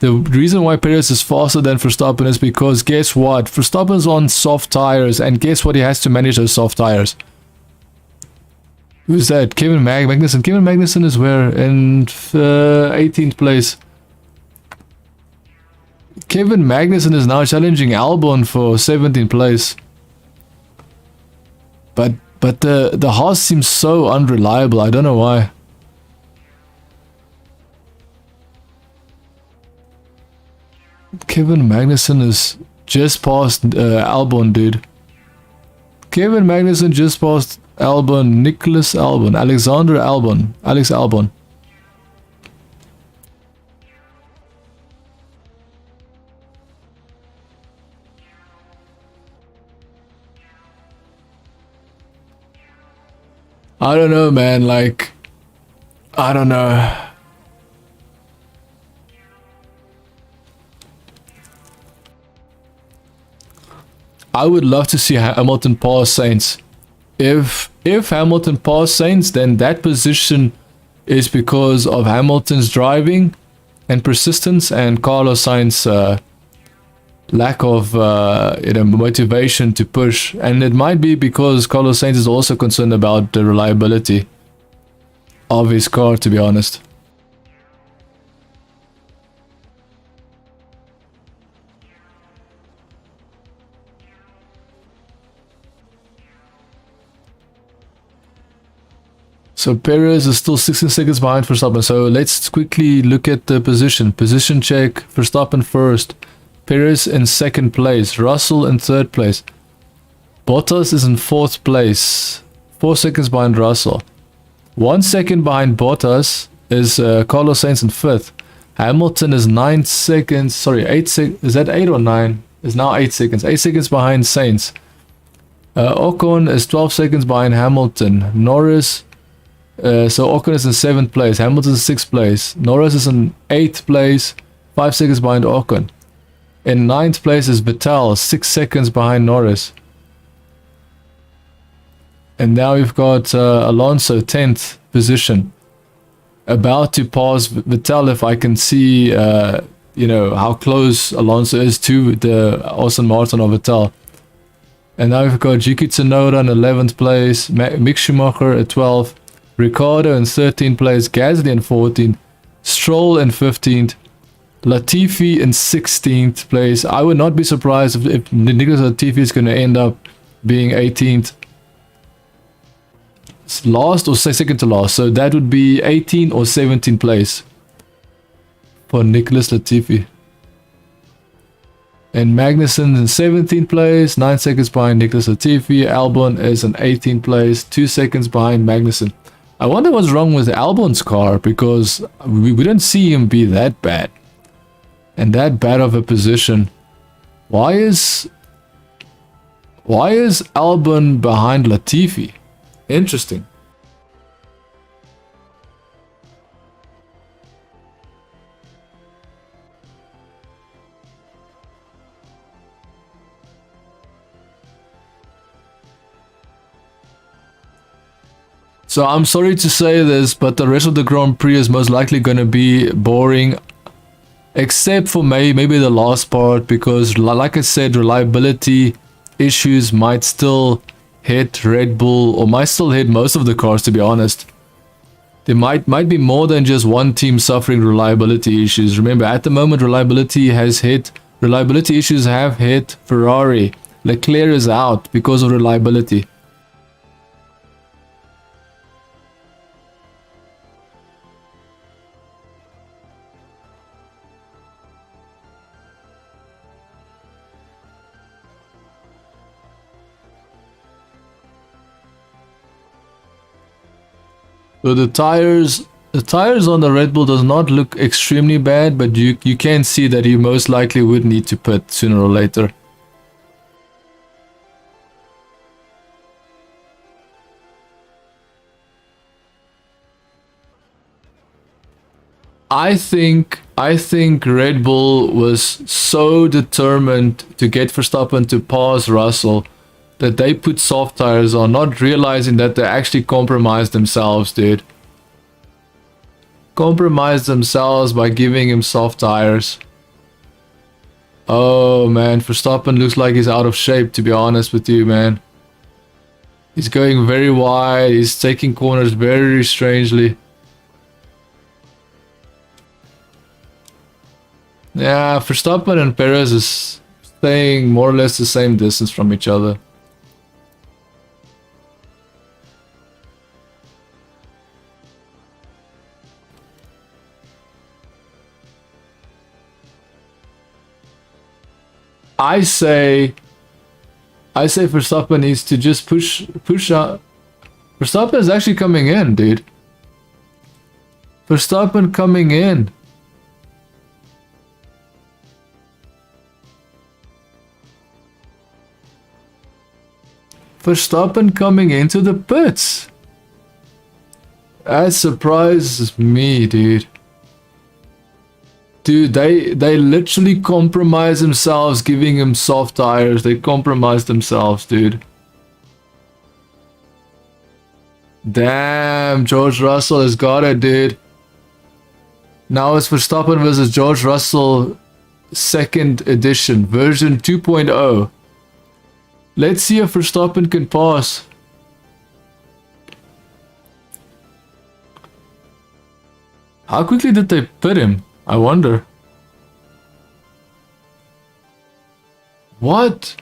Perez is faster than Verstappen is because guess what? Verstappen's on soft tires, and guess what? He has to manage those soft tires. Who's that? Kevin Magnussen. Kevin Magnussen is where? In 18th place. Kevin Magnussen is now challenging Albon for 17th place. But the Haas seems so unreliable. I don't know why. Kevin Magnussen is just past Albon, dude. Kevin Magnussen just past Albon, Nicholas Albon, Alexander Albon, Alex Albon. I don't know, man, like, I don't know. I would love to see Hamilton pass Sainz. If Hamilton pass Sainz, then that position is because of Hamilton's driving and persistence and Carlos Sainz's lack of motivation to push. And it might be because Carlos Sainz is also concerned about the reliability of his car, to be honest. So Perez is still 16 seconds behind Verstappen. So let's quickly look at the position. Position check. Verstappen first. Perez in second place. Russell in third place. Bottas is in fourth place. 4 seconds behind Russell. 1 second behind Bottas is Carlos Sainz in fifth. Hamilton is 9 seconds. Sorry, 8 seconds. Is that 8 or 9? It's now 8 seconds. 8 seconds behind Sainz. Ocon is 12 seconds behind Hamilton. Norris. So Ocon is in 7th place, Hamilton is 6th place, Norris is in 8th place, 5 seconds behind Ocon. In 9th place is Vettel, 6 seconds behind Norris. And now we've got Alonso, 10th position, about to pass Vettel if I can see, how close Alonso is to the Aston Martin of Vettel. And now we've got Yuki Tsunoda in 11th place, Mick Schumacher at 12th. Ricardo in 13th place, Gasly in 14th, Stroll in 15th, Latifi in 16th place. I would not be surprised if Nicholas Latifi is going to end up being 18th. It's last or second to last, so that would be 18th or 17th place for Nicholas Latifi. And Magnussen in 17th place, 9 seconds behind Nicholas Latifi. Albon is in 18th place, 2 seconds behind Magnussen. I wonder what's wrong with Albon's car, because we don't see him be that bad. And that bad of a position. Why is Albon behind Latifi? Interesting. So I'm sorry to say this, but the rest of the Grand Prix is most likely going to be boring. Except for maybe the last part, because like I said, reliability issues might still hit Red Bull, or might still hit most of the cars, to be honest. There might be more than just one team suffering reliability issues. Remember, at the moment, reliability issues have hit Ferrari. Leclerc is out because of reliability. So the tires on the Red Bull does not look extremely bad, but you can see that he most likely would need to pit sooner or later. I think Red Bull was so determined to get Verstappen to pass Russell that they put soft tires on, not realizing that they actually compromised themselves, dude. Compromised themselves by giving him soft tires. Oh man, Verstappen looks like he's out of shape, to be honest with you, man. He's going very wide, he's taking corners very strangely. Yeah, Verstappen and Perez is staying more or less the same distance from each other. I say Verstappen needs to just push out. Verstappen is actually coming in, dude. Verstappen coming in. Verstappen coming into the pits. That surprises me, dude. Dude, they literally compromise themselves, giving him soft tires. They compromise themselves, dude. Damn, George Russell has got it, dude. Now it's Verstappen versus George Russell, second edition, version 2.0. Let's see if Verstappen can pass. How quickly did they pit him? I wonder. What?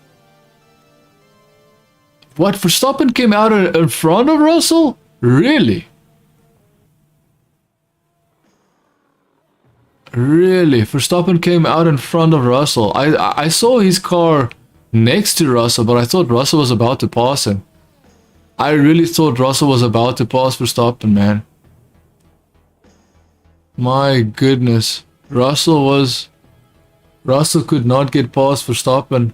What? Verstappen came out in front of Russell? Really? Really? Verstappen came out in front of Russell. I saw his car next to Russell, but I thought Russell was about to pass him. I really thought Russell was about to pass Verstappen, man. My goodness. Russell could not get past Verstappen.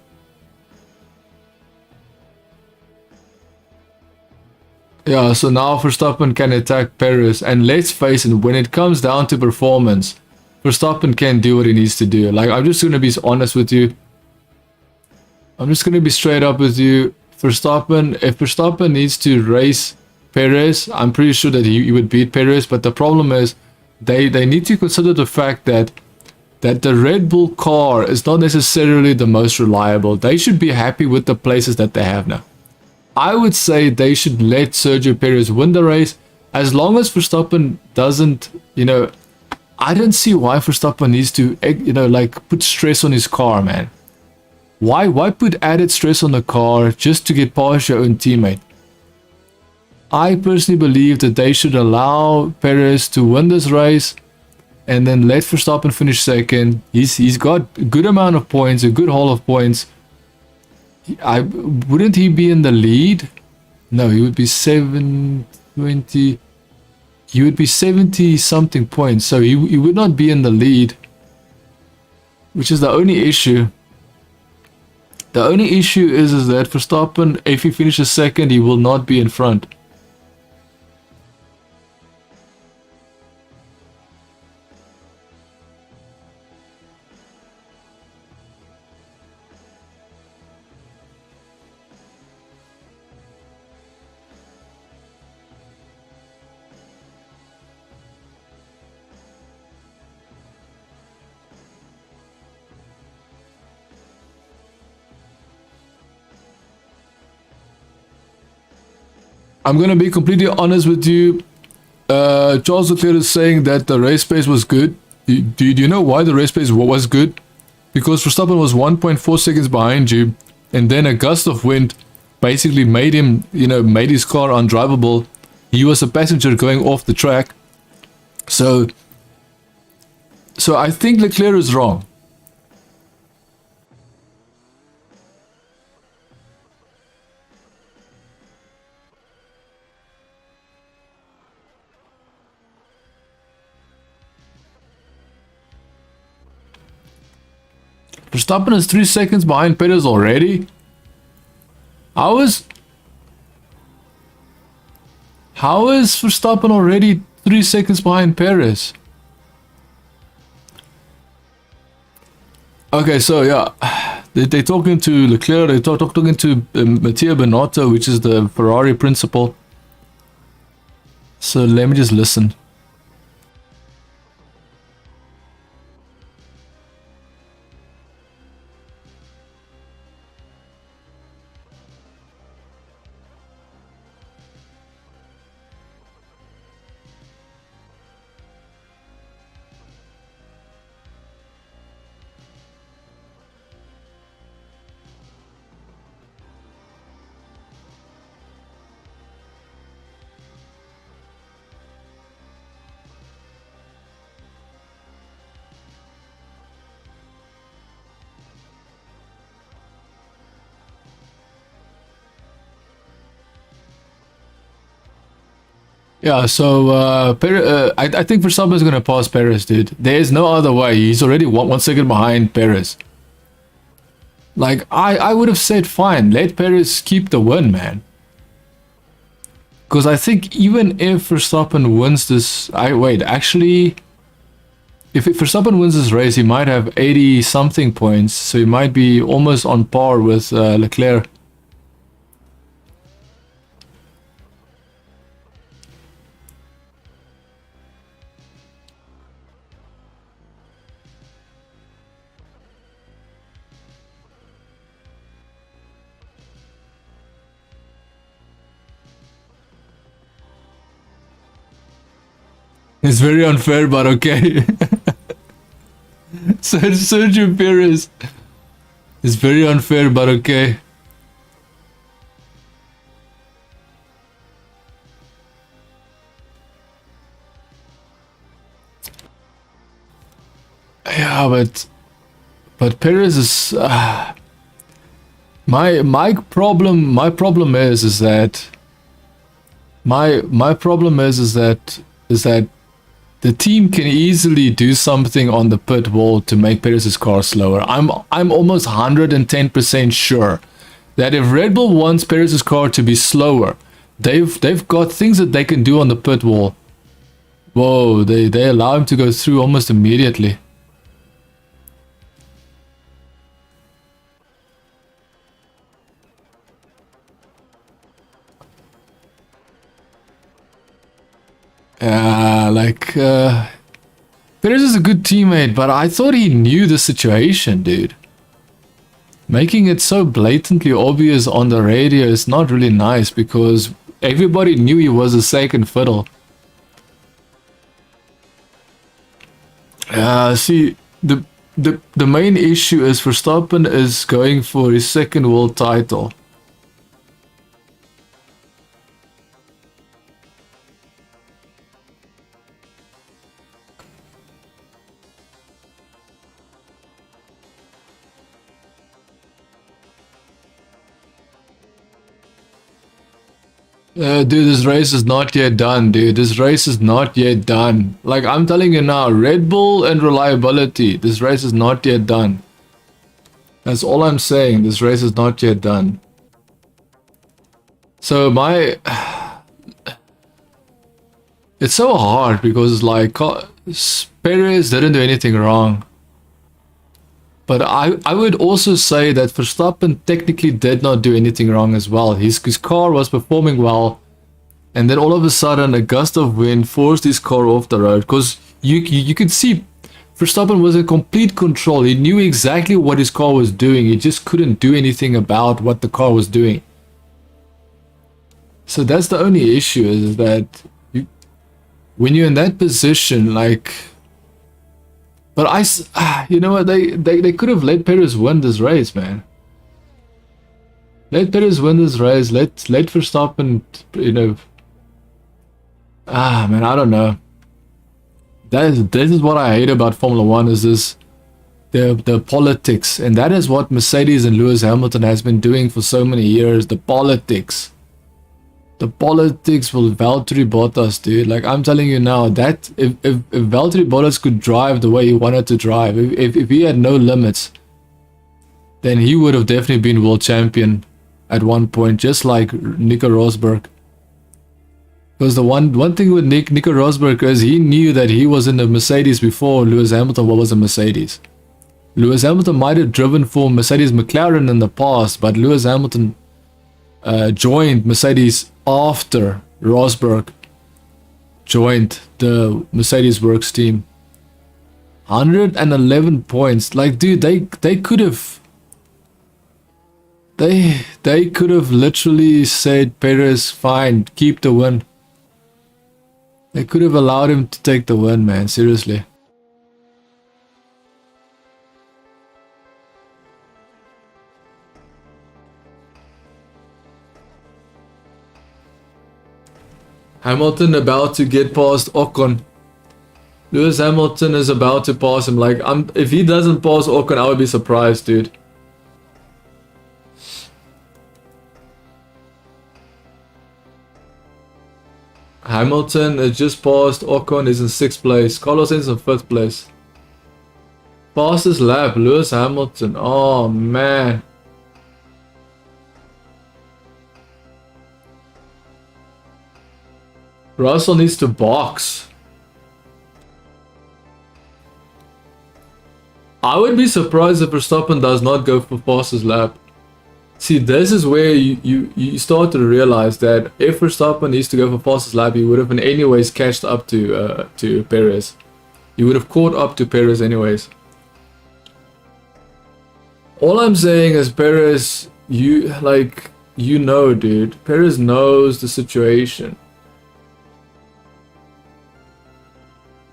Yeah, so now Verstappen can attack Perez. And let's face it, when it comes down to performance, Verstappen can do what he needs to do. Like, I'm just going to be honest with you. I'm just going to be straight up with you. If Verstappen needs to race Perez, I'm pretty sure that he would beat Perez. But the problem is, they need to consider the fact that the Red Bull car is not necessarily the most reliable. They should be happy with the places that they have now. I would say they should let Sergio Perez win the race. As long as Verstappen doesn't, I don't see why Verstappen needs to, like, put stress on his car, man. Why put added stress on the car just to get past your own teammate? I personally believe that they should allow Perez to win this race and then let Verstappen finish second. He's got a good amount of points, a good haul of points. Wouldn't he be in the lead? No, he would be 720. He would be 70 something points, so he would not be in the lead, which is the only issue. The only issue is that Verstappen, if he finishes second, he will not be in front. I'm gonna be completely honest with you. Charles Leclerc is saying that the race pace was good. Do you know why the race pace was good? Because Verstappen was 1.4 seconds behind you, and then a gust of wind basically made his car undrivable. He was a passenger going off the track. So I think Leclerc is wrong. Verstappen is 3 seconds behind Perez already. How is Verstappen already 3 seconds behind Perez? Okay, so yeah, they're talking to Leclerc. They're talking to Matteo Binotto, which is the Ferrari principal. So let me just listen. Yeah, so I think Verstappen is going to pass Perez, dude. There's no other way. He's already 1 second behind Perez. Like, I would have said, fine, let Perez keep the win, man. Because I think even if Verstappen wins this... actually... If Verstappen wins this race, he might have 80-something points. So he might be almost on par with Leclerc. It's very unfair, but okay. Sergio Perez. It's very unfair, but okay. Yeah, but Perez is my problem is that the team can easily do something on the pit wall to make Perez's car slower. I'm almost 110% sure that if Red Bull wants Perez's car to be slower, they've got things that they can do on the pit wall. Whoa, they allow him to go through almost immediately. Perez is a good teammate, but I thought he knew the situation, dude. Making it so blatantly obvious on the radio is not really nice because everybody knew he was a second fiddle. See, the main issue is Verstappen is going for his second world title. Dude, this race is not yet done, dude. This race is not yet done. Like, I'm telling you now, Red Bull and reliability. This race is not yet done. That's all I'm saying. This race is not yet done. So it's so hard because, like, Perez didn't do anything wrong. But I would also say that Verstappen technically did not do anything wrong as well. His car was performing well, and then all of a sudden a gust of wind forced his car off the road. Because you could see Verstappen was in complete control. He knew exactly what his car was doing. He just couldn't do anything about what the car was doing. So that's the only issue, is that when you're in that position, like... But you know what, they could have let Perez win this race, man. Let Perez win this race, let Verstappen, you know... man, I don't know. This is what I hate about Formula 1, is this... The politics. And that is what Mercedes and Lewis Hamilton has been doing for so many years, the politics. The politics with Valtteri Bottas, dude. Like, I'm telling you now, that if Valtteri Bottas could drive the way he wanted to drive, if he had no limits, then he would have definitely been world champion at one point, just like Nico Rosberg. Because the one thing with Nico Rosberg is he knew that he was in the Mercedes before Lewis Hamilton was a Mercedes. Lewis Hamilton might have driven for Mercedes McLaren in the past, but Lewis Hamilton joined Mercedes after Rosberg joined the Mercedes Works team. 111 points. Like, dude, they could have literally said, Perez, fine, keep the win. They could have allowed him to take the win, man, seriously. Hamilton about to get past Ocon. Lewis Hamilton is about to pass him. Like, if he doesn't pass Ocon, I would be surprised, dude. Hamilton has just passed Ocon, is in 6th place. Carlos Sainz in 5th place. Fastest lap, Lewis Hamilton. Oh man. Russell needs to box. I would be surprised if Verstappen does not go for fastest lap. See, this is where you start to realize that if Verstappen needs to go for fastest lap, he would have in anyways catched up to Perez. He would have caught up to Perez anyways. All I'm saying is Perez, you know, dude. Perez knows the situation.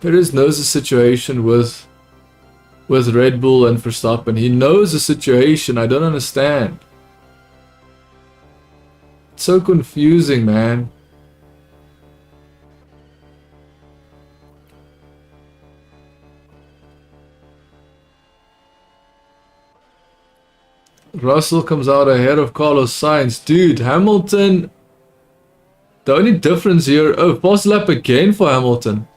Perez knows the situation with Red Bull and Verstappen. He knows the situation. I don't understand. It's so confusing, man. Russell comes out ahead of Carlos Sainz. Dude, Hamilton. The only difference here... Oh, fast lap again for Hamilton.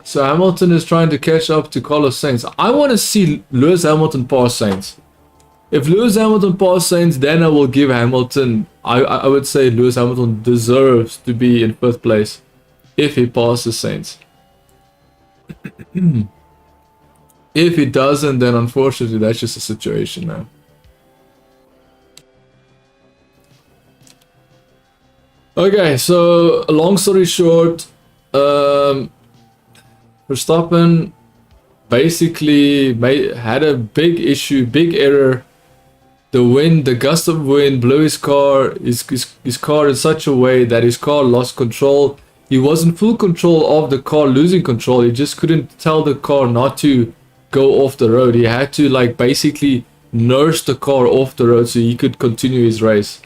So Hamilton is trying to catch up to Carlos Sainz. I want to see Lewis Hamilton pass Sainz. If Lewis Hamilton pass Sainz, then I will give Hamilton... I would say Lewis Hamilton deserves to be in 5th place. If he passes Sainz. If he doesn't, then unfortunately that's just a situation now. Okay, so long story short... Verstappen basically had a big issue, big error. The gust of wind blew his car in such a way that his car lost control. He was in full control of the car, losing control. He just couldn't tell the car not to go off the road. He had to basically nurse the car off the road so he could continue his race.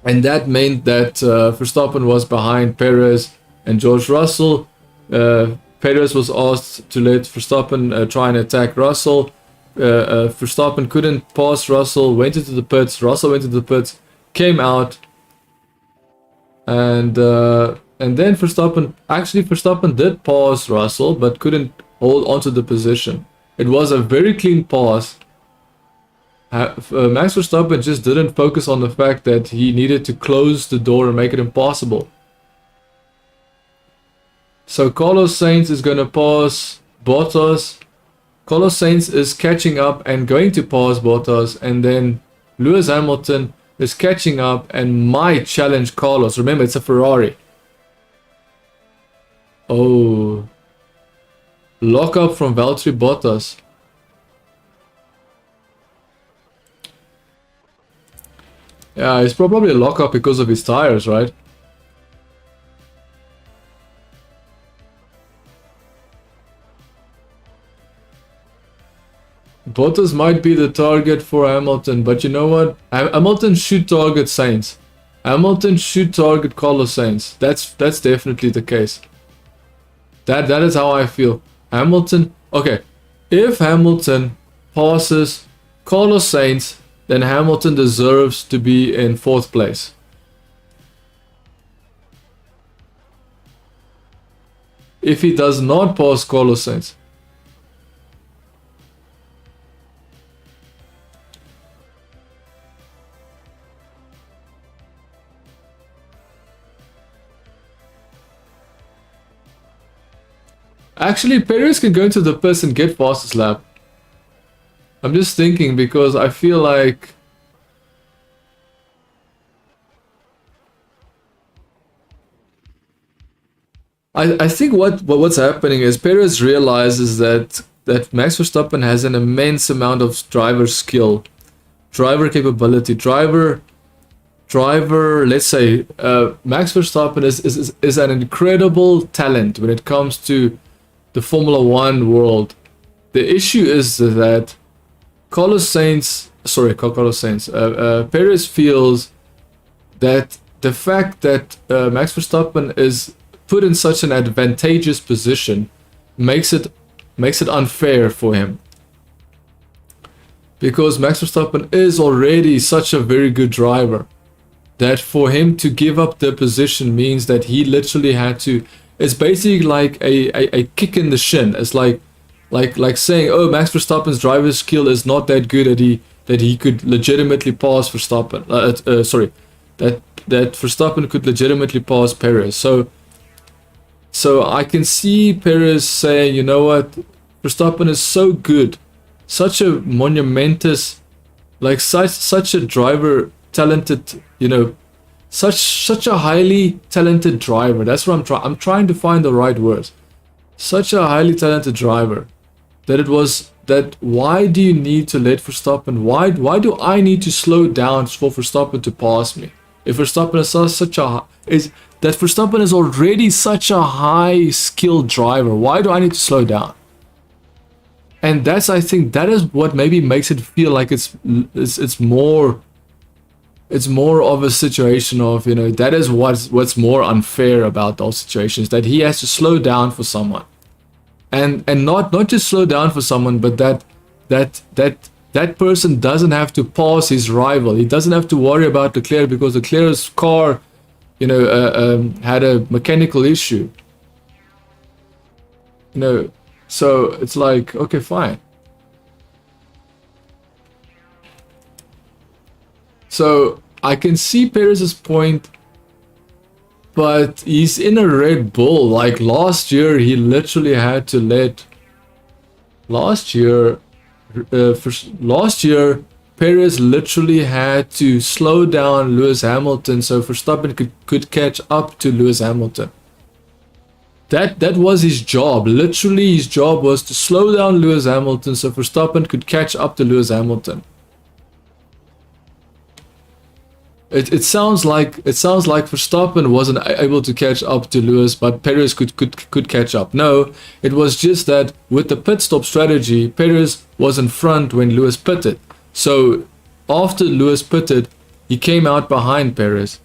And that meant that Verstappen was behind Perez and George Russell. Perez was asked to let Verstappen try and attack Russell. Verstappen couldn't pass Russell, went into the pits. Russell went into the pits, came out. And then Verstappen did pass Russell, but couldn't hold onto the position. It was a very clean pass. Max Verstappen just didn't focus on the fact that he needed to close the door and make it impossible. So Carlos Sainz is going to pass Bottas. Carlos Sainz is catching up and going to pass Bottas, and then Lewis Hamilton is catching up and might challenge Carlos. Remember, it's a Ferrari. Oh. Lock up from Valtteri Bottas. Yeah, it's probably a lockup because of his tires, right? Bottas might be the target for Hamilton, but you know what? Hamilton should target Sainz. Hamilton should target Carlos Sainz. That's definitely the case. That is how I feel. Hamilton... Okay, if Hamilton passes Carlos Sainz, then Hamilton deserves to be in 4th place. If he does not pass Carlos Sainz. Actually, Perez can go into the pits and get fastest lap. I'm just thinking because I feel like I think what's happening is Perez realizes that Max Verstappen has an immense amount of driver skill, driver capability, driver. Let's say Max Verstappen is an incredible talent when it comes to the Formula One world. The issue is that Perez feels that the fact that Max Verstappen is put in such an advantageous position makes it unfair for him. because Max Verstappen is already such a very good driver that for him to give up the position means that he literally had to. It's basically like a kick in the shin. It's like saying, oh, Max Verstappen's driver's skill is not that good that he could legitimately pass Verstappen. That Verstappen could legitimately pass Perez. So I can see Perez saying, you know what, Verstappen is so good, such a monumentous, like such a driver, talented, you know, such a highly talented driver. That's what I'm trying to find the right words. Such a highly talented driver that why do you need to let Verstappen? Why do I need to slow down for Verstappen to pass me? If Verstappen Verstappen is already such a high skilled driver, why do I need to slow down? And I think that is what maybe makes it feel like it's more of a situation of, you know, that is what's more unfair about those situations, that he has to slow down for someone, and not just slow down for someone, but that person doesn't have to pass his rival. He doesn't have to worry about Leclerc because Leclerc's car, you know, had a mechanical issue, you know. So it's like, okay, fine. So I can see Perez's point, but he's in a Red Bull. Like last year, he literally had to let. Last year, Perez literally had to slow down Lewis Hamilton so Verstappen could catch up to Lewis Hamilton. That was his job. Literally, his job was to slow down Lewis Hamilton so Verstappen could catch up to Lewis Hamilton. It sounds like Verstappen wasn't able to catch up to Lewis, but Perez could catch up. No, it was just that with the pit stop strategy, Perez was in front when Lewis pitted. So after Lewis pitted, he came out behind Perez.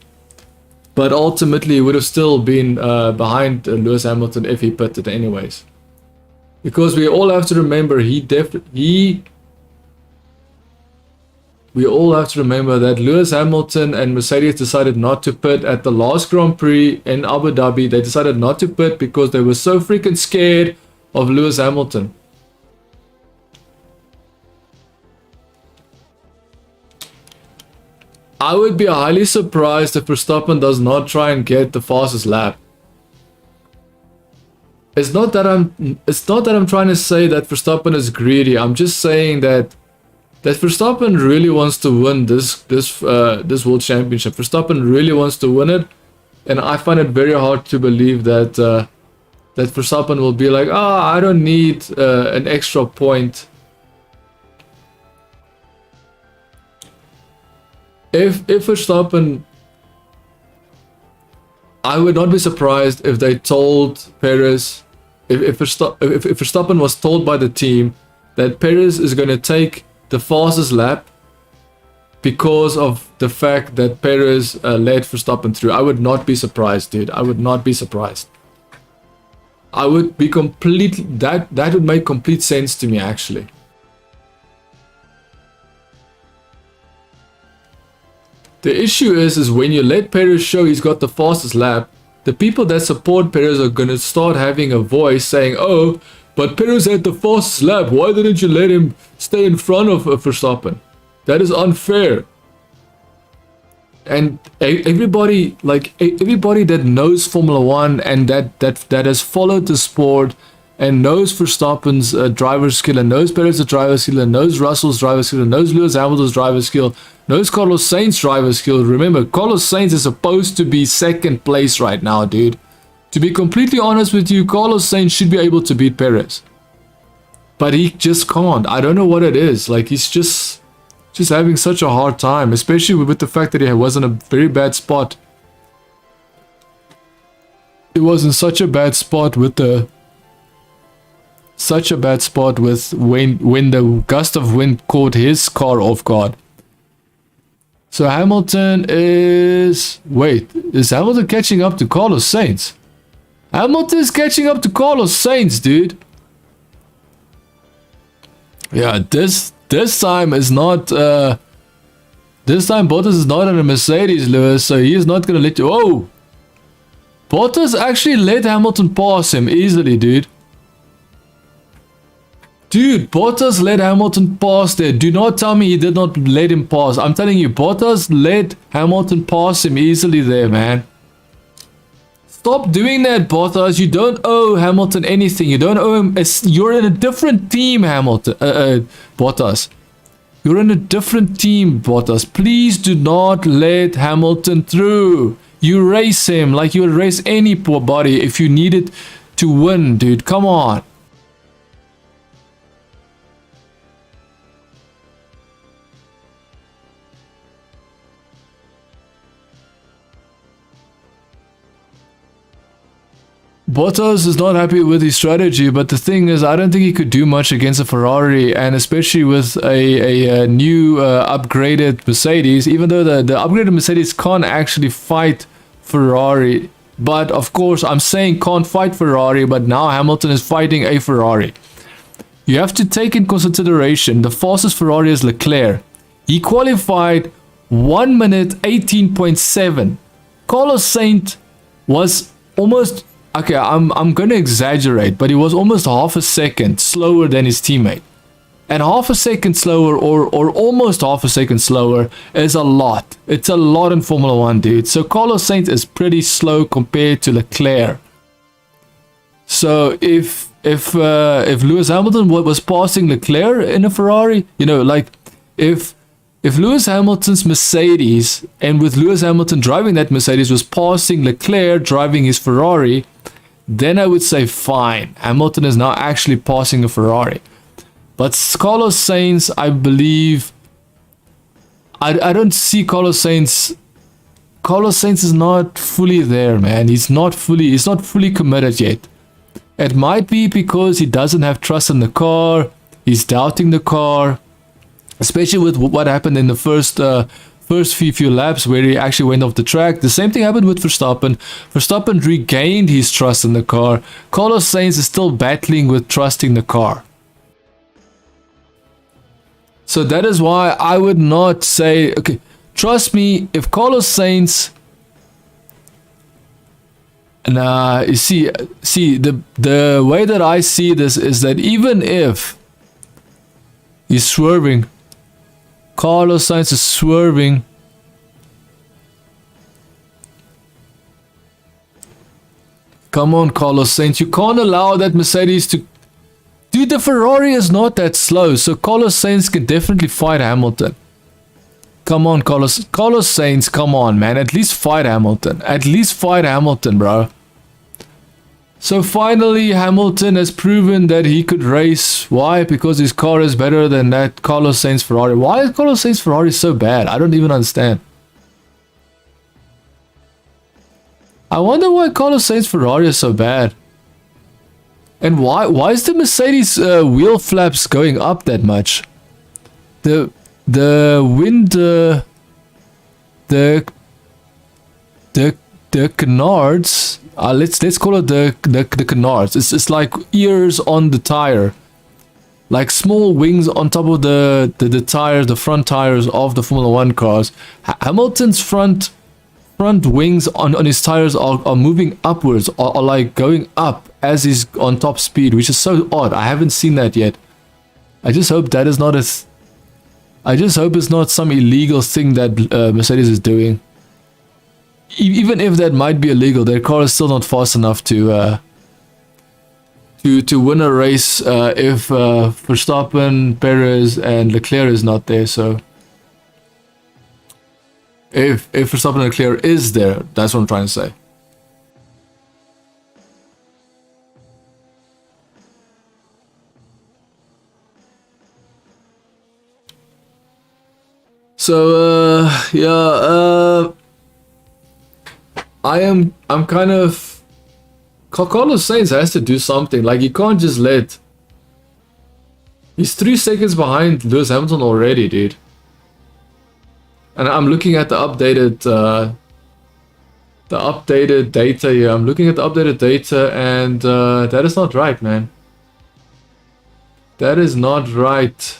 But ultimately, he would have still been behind Lewis Hamilton if he pitted anyways. Because we all have to remember, we all have to remember that Lewis Hamilton and Mercedes decided not to pit at the last Grand Prix in Abu Dhabi. They decided not to pit because they were so freaking scared of Lewis Hamilton. I would be highly surprised if Verstappen does not try and get the fastest lap. It's not that I'm trying to say that Verstappen is greedy. I'm just saying that Verstappen really wants to win this World Championship. Verstappen really wants to win it, and I find it very hard to believe that Verstappen will be like, I don't need an extra point. If Verstappen, I would not be surprised if they told Perez, if Verstappen was told by the team that Perez is going to take the fastest lap because of the fact that Perez led Verstappen through. I would not be surprised, dude. I would not be surprised. I would be completely, that would make complete sense to me, actually. The issue is when you let Perez show he's got the fastest lap, the people that support Perez are going to start having a voice saying, oh, but Perez had the fastest lap. Why didn't you let him stay in front of Verstappen? That is unfair. And everybody that knows Formula 1 and that has followed the sport and knows Verstappen's driver skill and knows Perez's driver skill and knows Russell's driver skill and knows Lewis Hamilton's driver skill, knows Carlos Sainz's driver skill. Remember, Carlos Sainz is supposed to be second place right now, dude. To be completely honest with you, Carlos Sainz should be able to beat Perez. But he just can't. I don't know what it is. Like, he's just having such a hard time, especially with the fact that he was in a very bad spot. He was in such a bad spot with when the gust of wind caught his car off guard. So Hamilton is... Wait, is Hamilton catching up to Carlos Sainz? Hamilton is catching up to Carlos Sainz, dude. Yeah, this this time is not. This time Bottas is not in a Mercedes, Lewis, so he is not gonna let you. Oh, Bottas actually let Hamilton pass him easily, dude. Dude, Bottas let Hamilton pass there. Do not tell me he did not let him pass. I'm telling you, Bottas let Hamilton pass him easily there, man. Stop doing that, Bottas. You don't owe Hamilton anything. You don't owe him. You're in a different team, Hamilton. Bottas. You're in a different team, Bottas. Please do not let Hamilton through. You race him like you would race any poor body if you needed to win, dude. Come on. Bottas is not happy with his strategy, but the thing is, I don't think he could do much against a Ferrari, and especially with a new upgraded Mercedes, even though the upgraded Mercedes can't actually fight Ferrari. But of course, I'm saying can't fight Ferrari, but now Hamilton is fighting a Ferrari. You have to take in consideration the fastest Ferrari is Leclerc. He qualified 1 minute 18.7. Carlos Sainz was almost... Okay, I'm gonna exaggerate, but he was almost half a second slower than his teammate. And half a second slower, or almost half a second slower, is a lot. It's a lot in Formula 1, dude. So Carlos Sainz is pretty slow compared to Leclerc. So if Lewis Hamilton was passing Leclerc in a Ferrari, you know, like if Lewis Hamilton's Mercedes, and with Lewis Hamilton driving that Mercedes, was passing Leclerc driving his Ferrari, then I would say fine. Hamilton is now actually passing a Ferrari. But Carlos Sainz, I believe... I don't see Carlos Sainz... Carlos Sainz is not fully there, man. He's not fully committed yet. It might be because he doesn't have trust in the car. He's doubting the car. Especially with what happened in the first few laps where he actually went off the track. The same thing happened with Verstappen. Verstappen regained his trust in the car. Carlos Sainz is still battling with trusting the car. So that is why I would not say, okay, trust me, if Carlos Sainz... Nah, you see the way that I see this is that even if he's swerving, Carlos Sainz is swerving. Come on, Carlos Sainz. You can't allow that Mercedes to... Dude, the Ferrari is not that slow, so Carlos Sainz can definitely fight Hamilton. Come on, Carlos Sainz, come on, man. At least fight Hamilton. At least fight Hamilton, bro. So finally, Hamilton has proven that he could race. Why? Because his car is better than that Carlos Sainz Ferrari. Why is Carlos Sainz Ferrari so bad? I don't even understand. I wonder why Carlos Sainz Ferrari is so bad. And why is the Mercedes wheel flaps going up that much? The wind, the canards, let's call it the canards. It's like ears on the tire, like small wings on top of the tires, the front tires of the Formula 1 cars. Hamilton's front wings on his tires are moving upwards, are like going up as he's on top speed, which is so odd. I haven't seen that yet. I just hope that is not I just hope it's not some illegal thing that Mercedes is doing. Even if that might be illegal, their car is still not fast enough to win a race if Verstappen, Perez, and Leclerc is not there. So if Verstappen and Leclerc is there, that's what I'm trying to say. So yeah, I'm kind of... Carlos Sainz has to do something. Like, you can't just let... He's 3 seconds behind Lewis Hamilton already, dude. And I'm looking at the updated data here. I'm looking at the updated data, and that is not right, man. That is not right.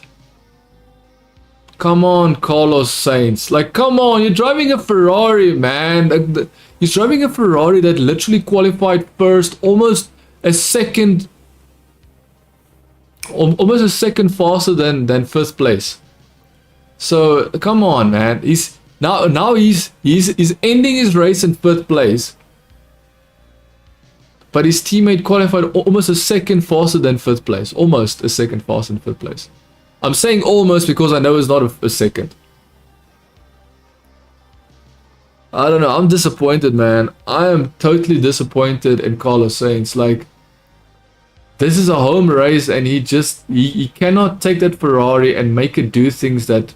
Come on, Carlos Sainz. Like, come on, you're driving a Ferrari, man. He's driving a Ferrari that literally qualified first, almost a second faster than first place. So come on, man. He's ending his race in 5th place. But his teammate qualified almost a second faster than 5th place. Almost a second faster than 5th place. I'm saying almost because I know it's not a second. I don't know. I'm disappointed, man. I am totally disappointed in Carlos Sainz. Like, this is a home race and he cannot take that Ferrari and make it do things that...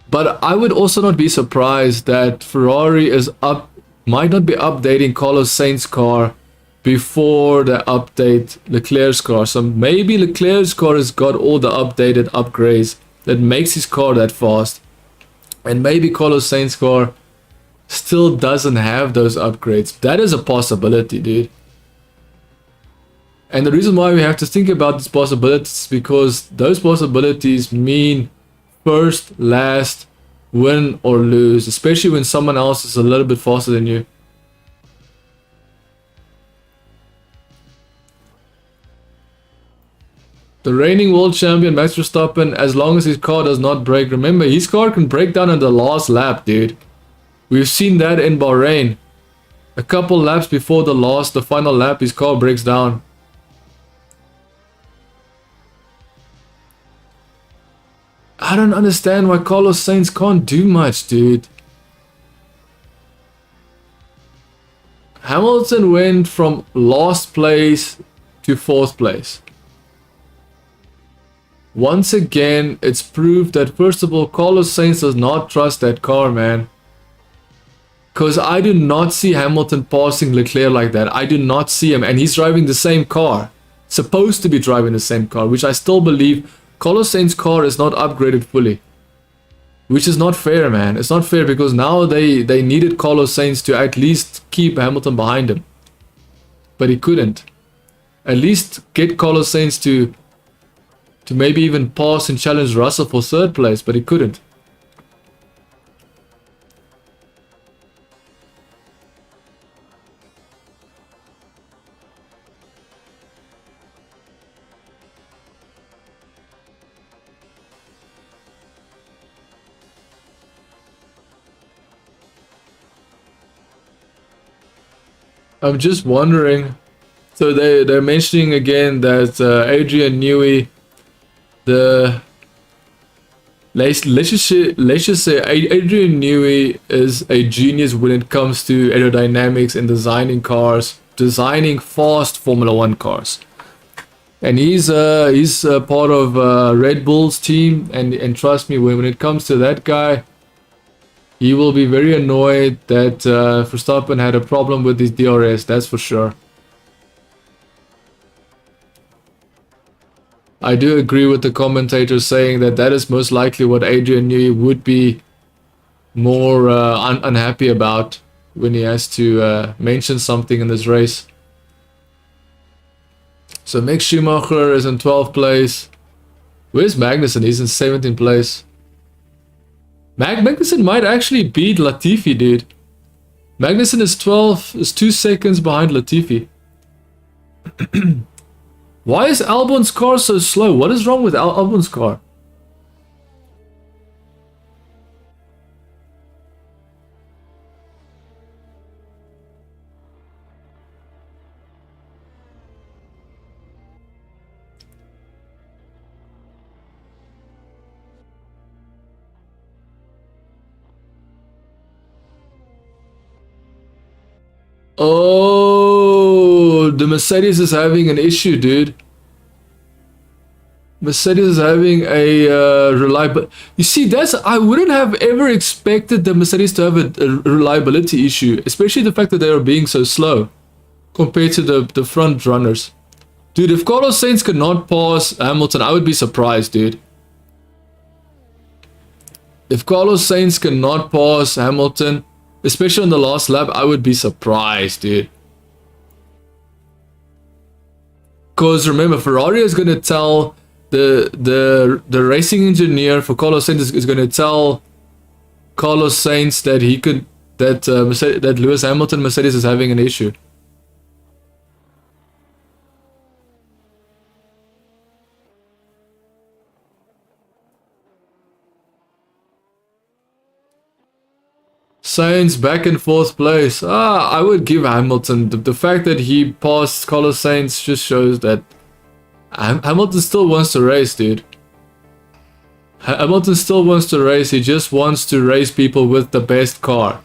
But I would also not be surprised that Ferrari might not be updating Carlos Sainz's car before they update Leclerc's car. So maybe Leclerc's car has got all the updated upgrades that makes his car that fast. And maybe Carlos Sainz's car still doesn't have those upgrades. That is a possibility, dude. And the reason why we have to think about these possibilities is because those possibilities mean first, last, win or lose, especially when someone else is a little bit faster than you. The reigning world champion Max Verstappen, as long as his car does not break. Remember, his car can break down in the last lap, dude. We've seen that in Bahrain. A couple laps before the final lap, his car breaks down. I don't understand why Carlos Sainz can't do much, dude. Hamilton went from last place to 4th place. Once again, it's proved that, first of all, Carlos Sainz does not trust that car, man. Because I do not see Hamilton passing Leclerc like that. I do not see him. And he's driving the same car. Supposed to be driving the same car. Which I still believe Carlos Sainz's car is not upgraded fully. Which is not fair, man. It's not fair because now they needed Carlos Sainz to at least keep Hamilton behind him. But he couldn't. At least get Carlos Sainz to maybe even pass and challenge Russell for 3rd place, but he couldn't. I'm just wondering. So they're mentioning again that Adrian Newey, let's just say Adrian Newey is a genius when it comes to aerodynamics and designing cars, designing fast Formula 1 cars. And he's part of Red Bull's team, and trust me, when it comes to that guy, he will be very annoyed that Verstappen had a problem with his DRS, that's for sure. I do agree with the commentator saying that is most likely what Adrian Newey would be more unhappy about when he has to mention something in this race. So Mick Schumacher is in 12th place. Where's Magnussen? He's in 17th place. Magnussen might actually beat Latifi, dude. Magnussen is 12, is 2 seconds behind Latifi. Why is Albon's car so slow? What is wrong with Albon's car? Oh, the Mercedes is having an issue, dude. Mercedes is having a reliability. You see, I wouldn't have ever expected the Mercedes to have a reliability issue, especially the fact that they are being so slow compared to the front runners. Dude, if Carlos Sainz could not pass Hamilton, I would be surprised, dude. If Carlos Sainz cannot pass Hamilton, especially on the last lap, I would be surprised, dude. Because remember, Ferrari is going to tell the racing engineer for Carlos Sainz is going to tell Carlos Sainz that he could that Lewis Hamilton Mercedes is having an issue. Sainz back in 4th place. I would give Hamilton the fact that he passed Carlos Sainz just shows that Hamilton still wants to race, dude. Hamilton still wants to race. He just wants to race people with the best car,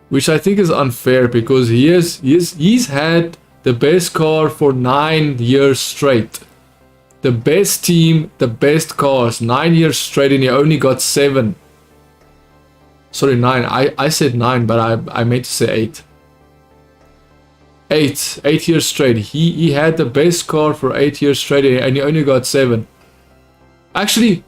which I think is unfair because he's had the best car for 9 years straight. The best team, the best cars, 9 years straight, and he only got 7. Sorry, 9. I said 9, but I meant to say 8. 8 years straight. He had the best car for 8 years straight, and he only got 7. Actually,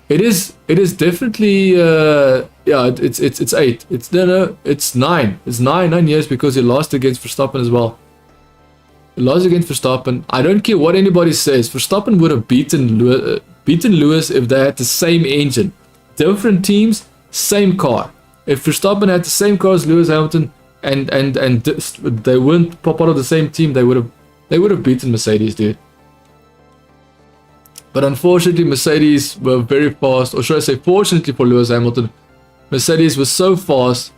it is definitely yeah. It's 8. It's 9. It's 9 years because he lost against Verstappen as well. He lost against Verstappen. I don't care what anybody says. Verstappen would have beaten Lewis if they had the same engine, different teams. Same car. If Verstappen had the same car as Lewis Hamilton and they weren't part of the same team, they would have beaten Mercedes, dude. But unfortunately, Mercedes were very fast, or should I say, fortunately for Lewis Hamilton, Mercedes was so fast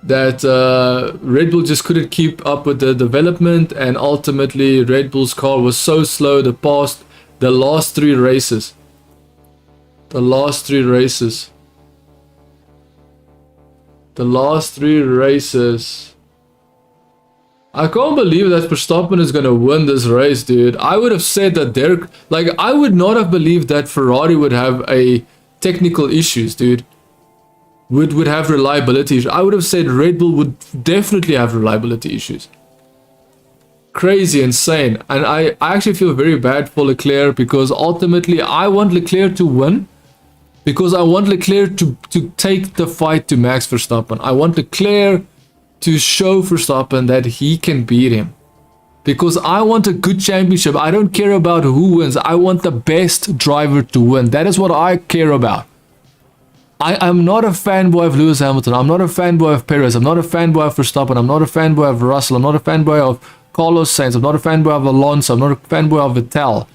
that Red Bull just couldn't keep up with the development, and ultimately Red Bull's car was so slow that past the last 3 races. The last 3 races. I can't believe that Verstappen is going to win this race, dude. I would have said that I would not have believed that Ferrari would have a technical issues, dude. Would have reliability issues. I would have said Red Bull would definitely have reliability issues. Crazy, insane. And I actually feel very bad for Leclerc because ultimately I want Leclerc to win. Because I want Leclerc to take the fight to Max Verstappen. I want Leclerc to show Verstappen that he can beat him. Because I want a good championship. I don't care about who wins. I want the best driver to win. That is what I care about. I'm not a fanboy of Lewis Hamilton. I'm not a fanboy of Perez. I'm not a fanboy of Verstappen. I'm not a fanboy of Russell. I'm not a fanboy of Carlos Sainz. I'm not a fanboy of Alonso. I'm not a fanboy of Vettel.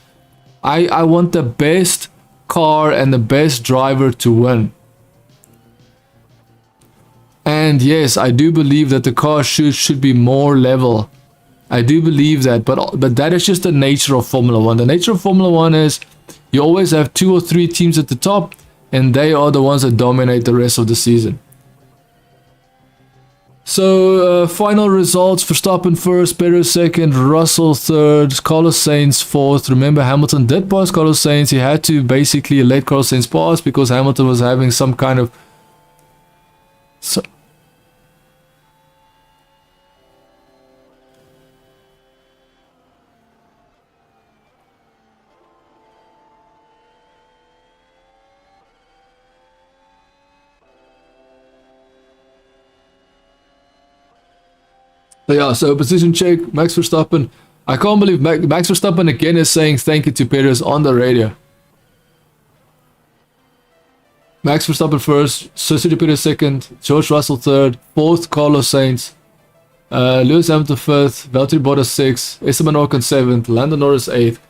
I want the best car and the best driver to win. And yes, I do believe that the car should be more level. I do believe that, but that is just the nature of Formula 1. The nature of Formula 1 is you always have 2 or 3 teams at the top, and they are the ones that dominate the rest of the season. So, final results: Verstappen first, Perez second, Russell third, Carlos Sainz fourth. Remember, Hamilton did pass Carlos Sainz. He had to basically let Carlos Sainz pass because Hamilton was having some kind of... So yeah, so position check, Max Verstappen. I can't believe Max Verstappen again is saying thank you to Perez on the radio. Max Verstappen first, Sergio Perez second, George Russell third, fourth Carlos Sainz, Lewis Hamilton fifth, Valtteri Bottas sixth, Esteban Ocon seventh, Lando Norris eighth,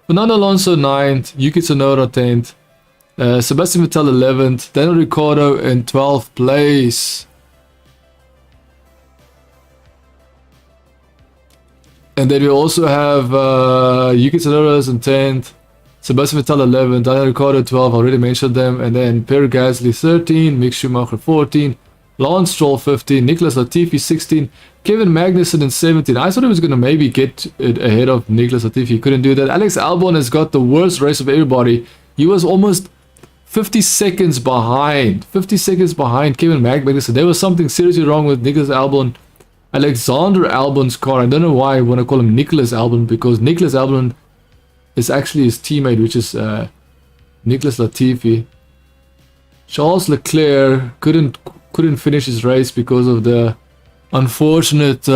Fernando Alonso ninth, Yuki Tsunoda 10th, Sebastian Vettel 11th, Daniel Ricciardo in 12th place. And then we also have Yuki Tsunoda in 10th, Sebastian Vettel 11th, Daniel Ricciardo 12th, already mentioned them, and then Pierre Gasly 13, Mick Schumacher 14, Lance Stroll 15, Nicholas Latifi 16, Kevin Magnussen in 17. I thought he was going to maybe get it ahead of Nicholas Latifi. He couldn't do that. Alex Albon has got the worst race of everybody. He was almost 50 seconds behind. 50 seconds behind Kevin Magnussen. There was something seriously wrong with Nicholas Albon. Alexander Albon's car. I don't know why I want to call him Nicholas Albon, because Nicholas Albon is actually his teammate, which is Nicholas Latifi. Charles Leclerc couldn't finish his race because of the unfortunate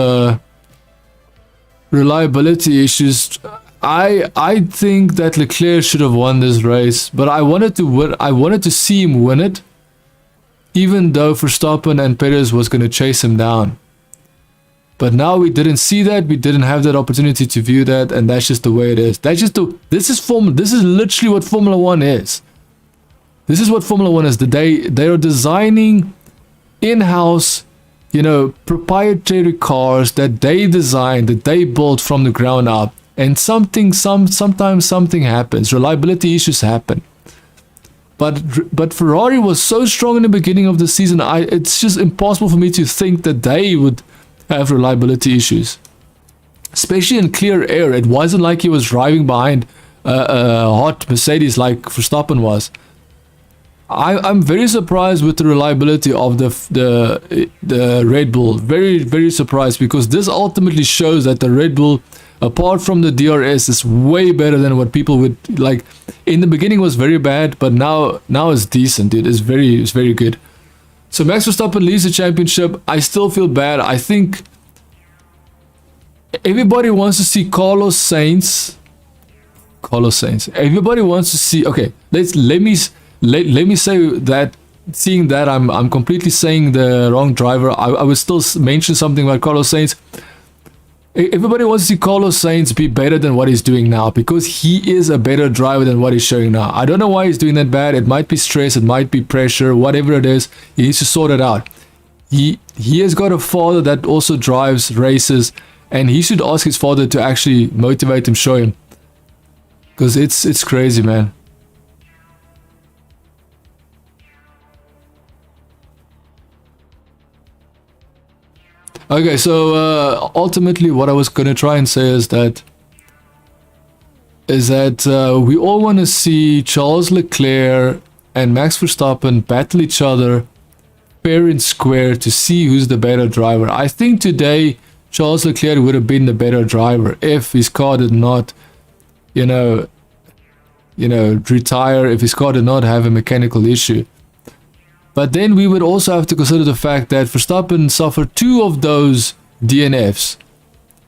reliability issues. I think that Leclerc should have won this race, but I wanted to see him win it, even though Verstappen and Perez was going to chase him down. But now we didn't see that, we didn't have that opportunity to view that, and that's just the way it is. This is literally what Formula 1 is. This is what Formula 1 is. They are designing in-house, you know, proprietary cars that they designed, that they built from the ground up. And sometimes something happens. Reliability issues happen. But Ferrari was so strong in the beginning of the season. It's just impossible for me to think that they would have reliability issues, especially in clear air. It wasn't like he was driving behind a hot Mercedes like Verstappen was. I'm very surprised with the reliability of the Red Bull. Very, very surprised, because this ultimately shows that the Red Bull, apart from the DRS, is way better than what people would like. In the beginning was very bad, but now it's decent, dude. It's very good. So Max Verstappen leads the championship. I still feel bad. I think everybody wants to see Carlos Sainz. Everybody wants to see. Okay, let me say that. Seeing that, I'm completely saying the wrong driver. I would still mention something about Carlos Sainz. Everybody wants to see Carlos Sainz be better than what he's doing now, because he is a better driver than what he's showing now. I don't know why he's doing that bad. It might be stress, it might be pressure, whatever it is. He needs to sort it out. He has got a father that also drives races, and he should ask his father to actually motivate him, show him, because it's crazy, man. Okay, so ultimately what I was going to try and say is that we all want to see Charles Leclerc and Max Verstappen battle each other fair and square to see who's the better driver. I think today Charles Leclerc would have been the better driver if his car did not, you know, retire, if his car did not have a mechanical issue. But then we would also have to consider the fact that Verstappen suffered 2 of those DNFs.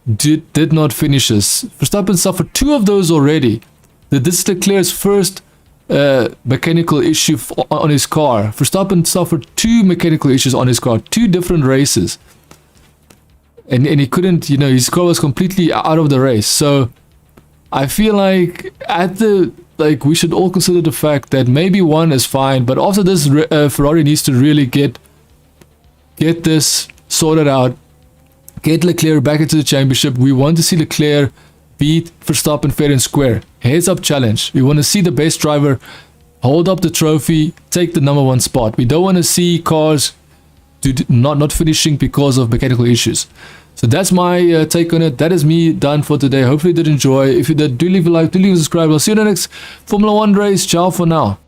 Did not finish us. Verstappen suffered 2 of those already. This is Leclerc's first mechanical issue on his car. Verstappen suffered 2 mechanical issues on his car. 2 different races. And he couldn't, you know, his car was completely out of the race. So I feel like we should all consider the fact that maybe 1 is fine, but after this, Ferrari needs to really get this sorted out, get Leclerc back into the championship. We want to see Leclerc beat Verstappen fair and square. Heads up challenge. We want to see the best driver hold up the trophy, take the #1 spot. We don't want to see cars not finishing because of mechanical issues. So that's my take on it. That is me done for today. Hopefully you did enjoy. If you did, do leave a like, do leave a subscribe. I'll see you in the next Formula 1 race. Ciao for now.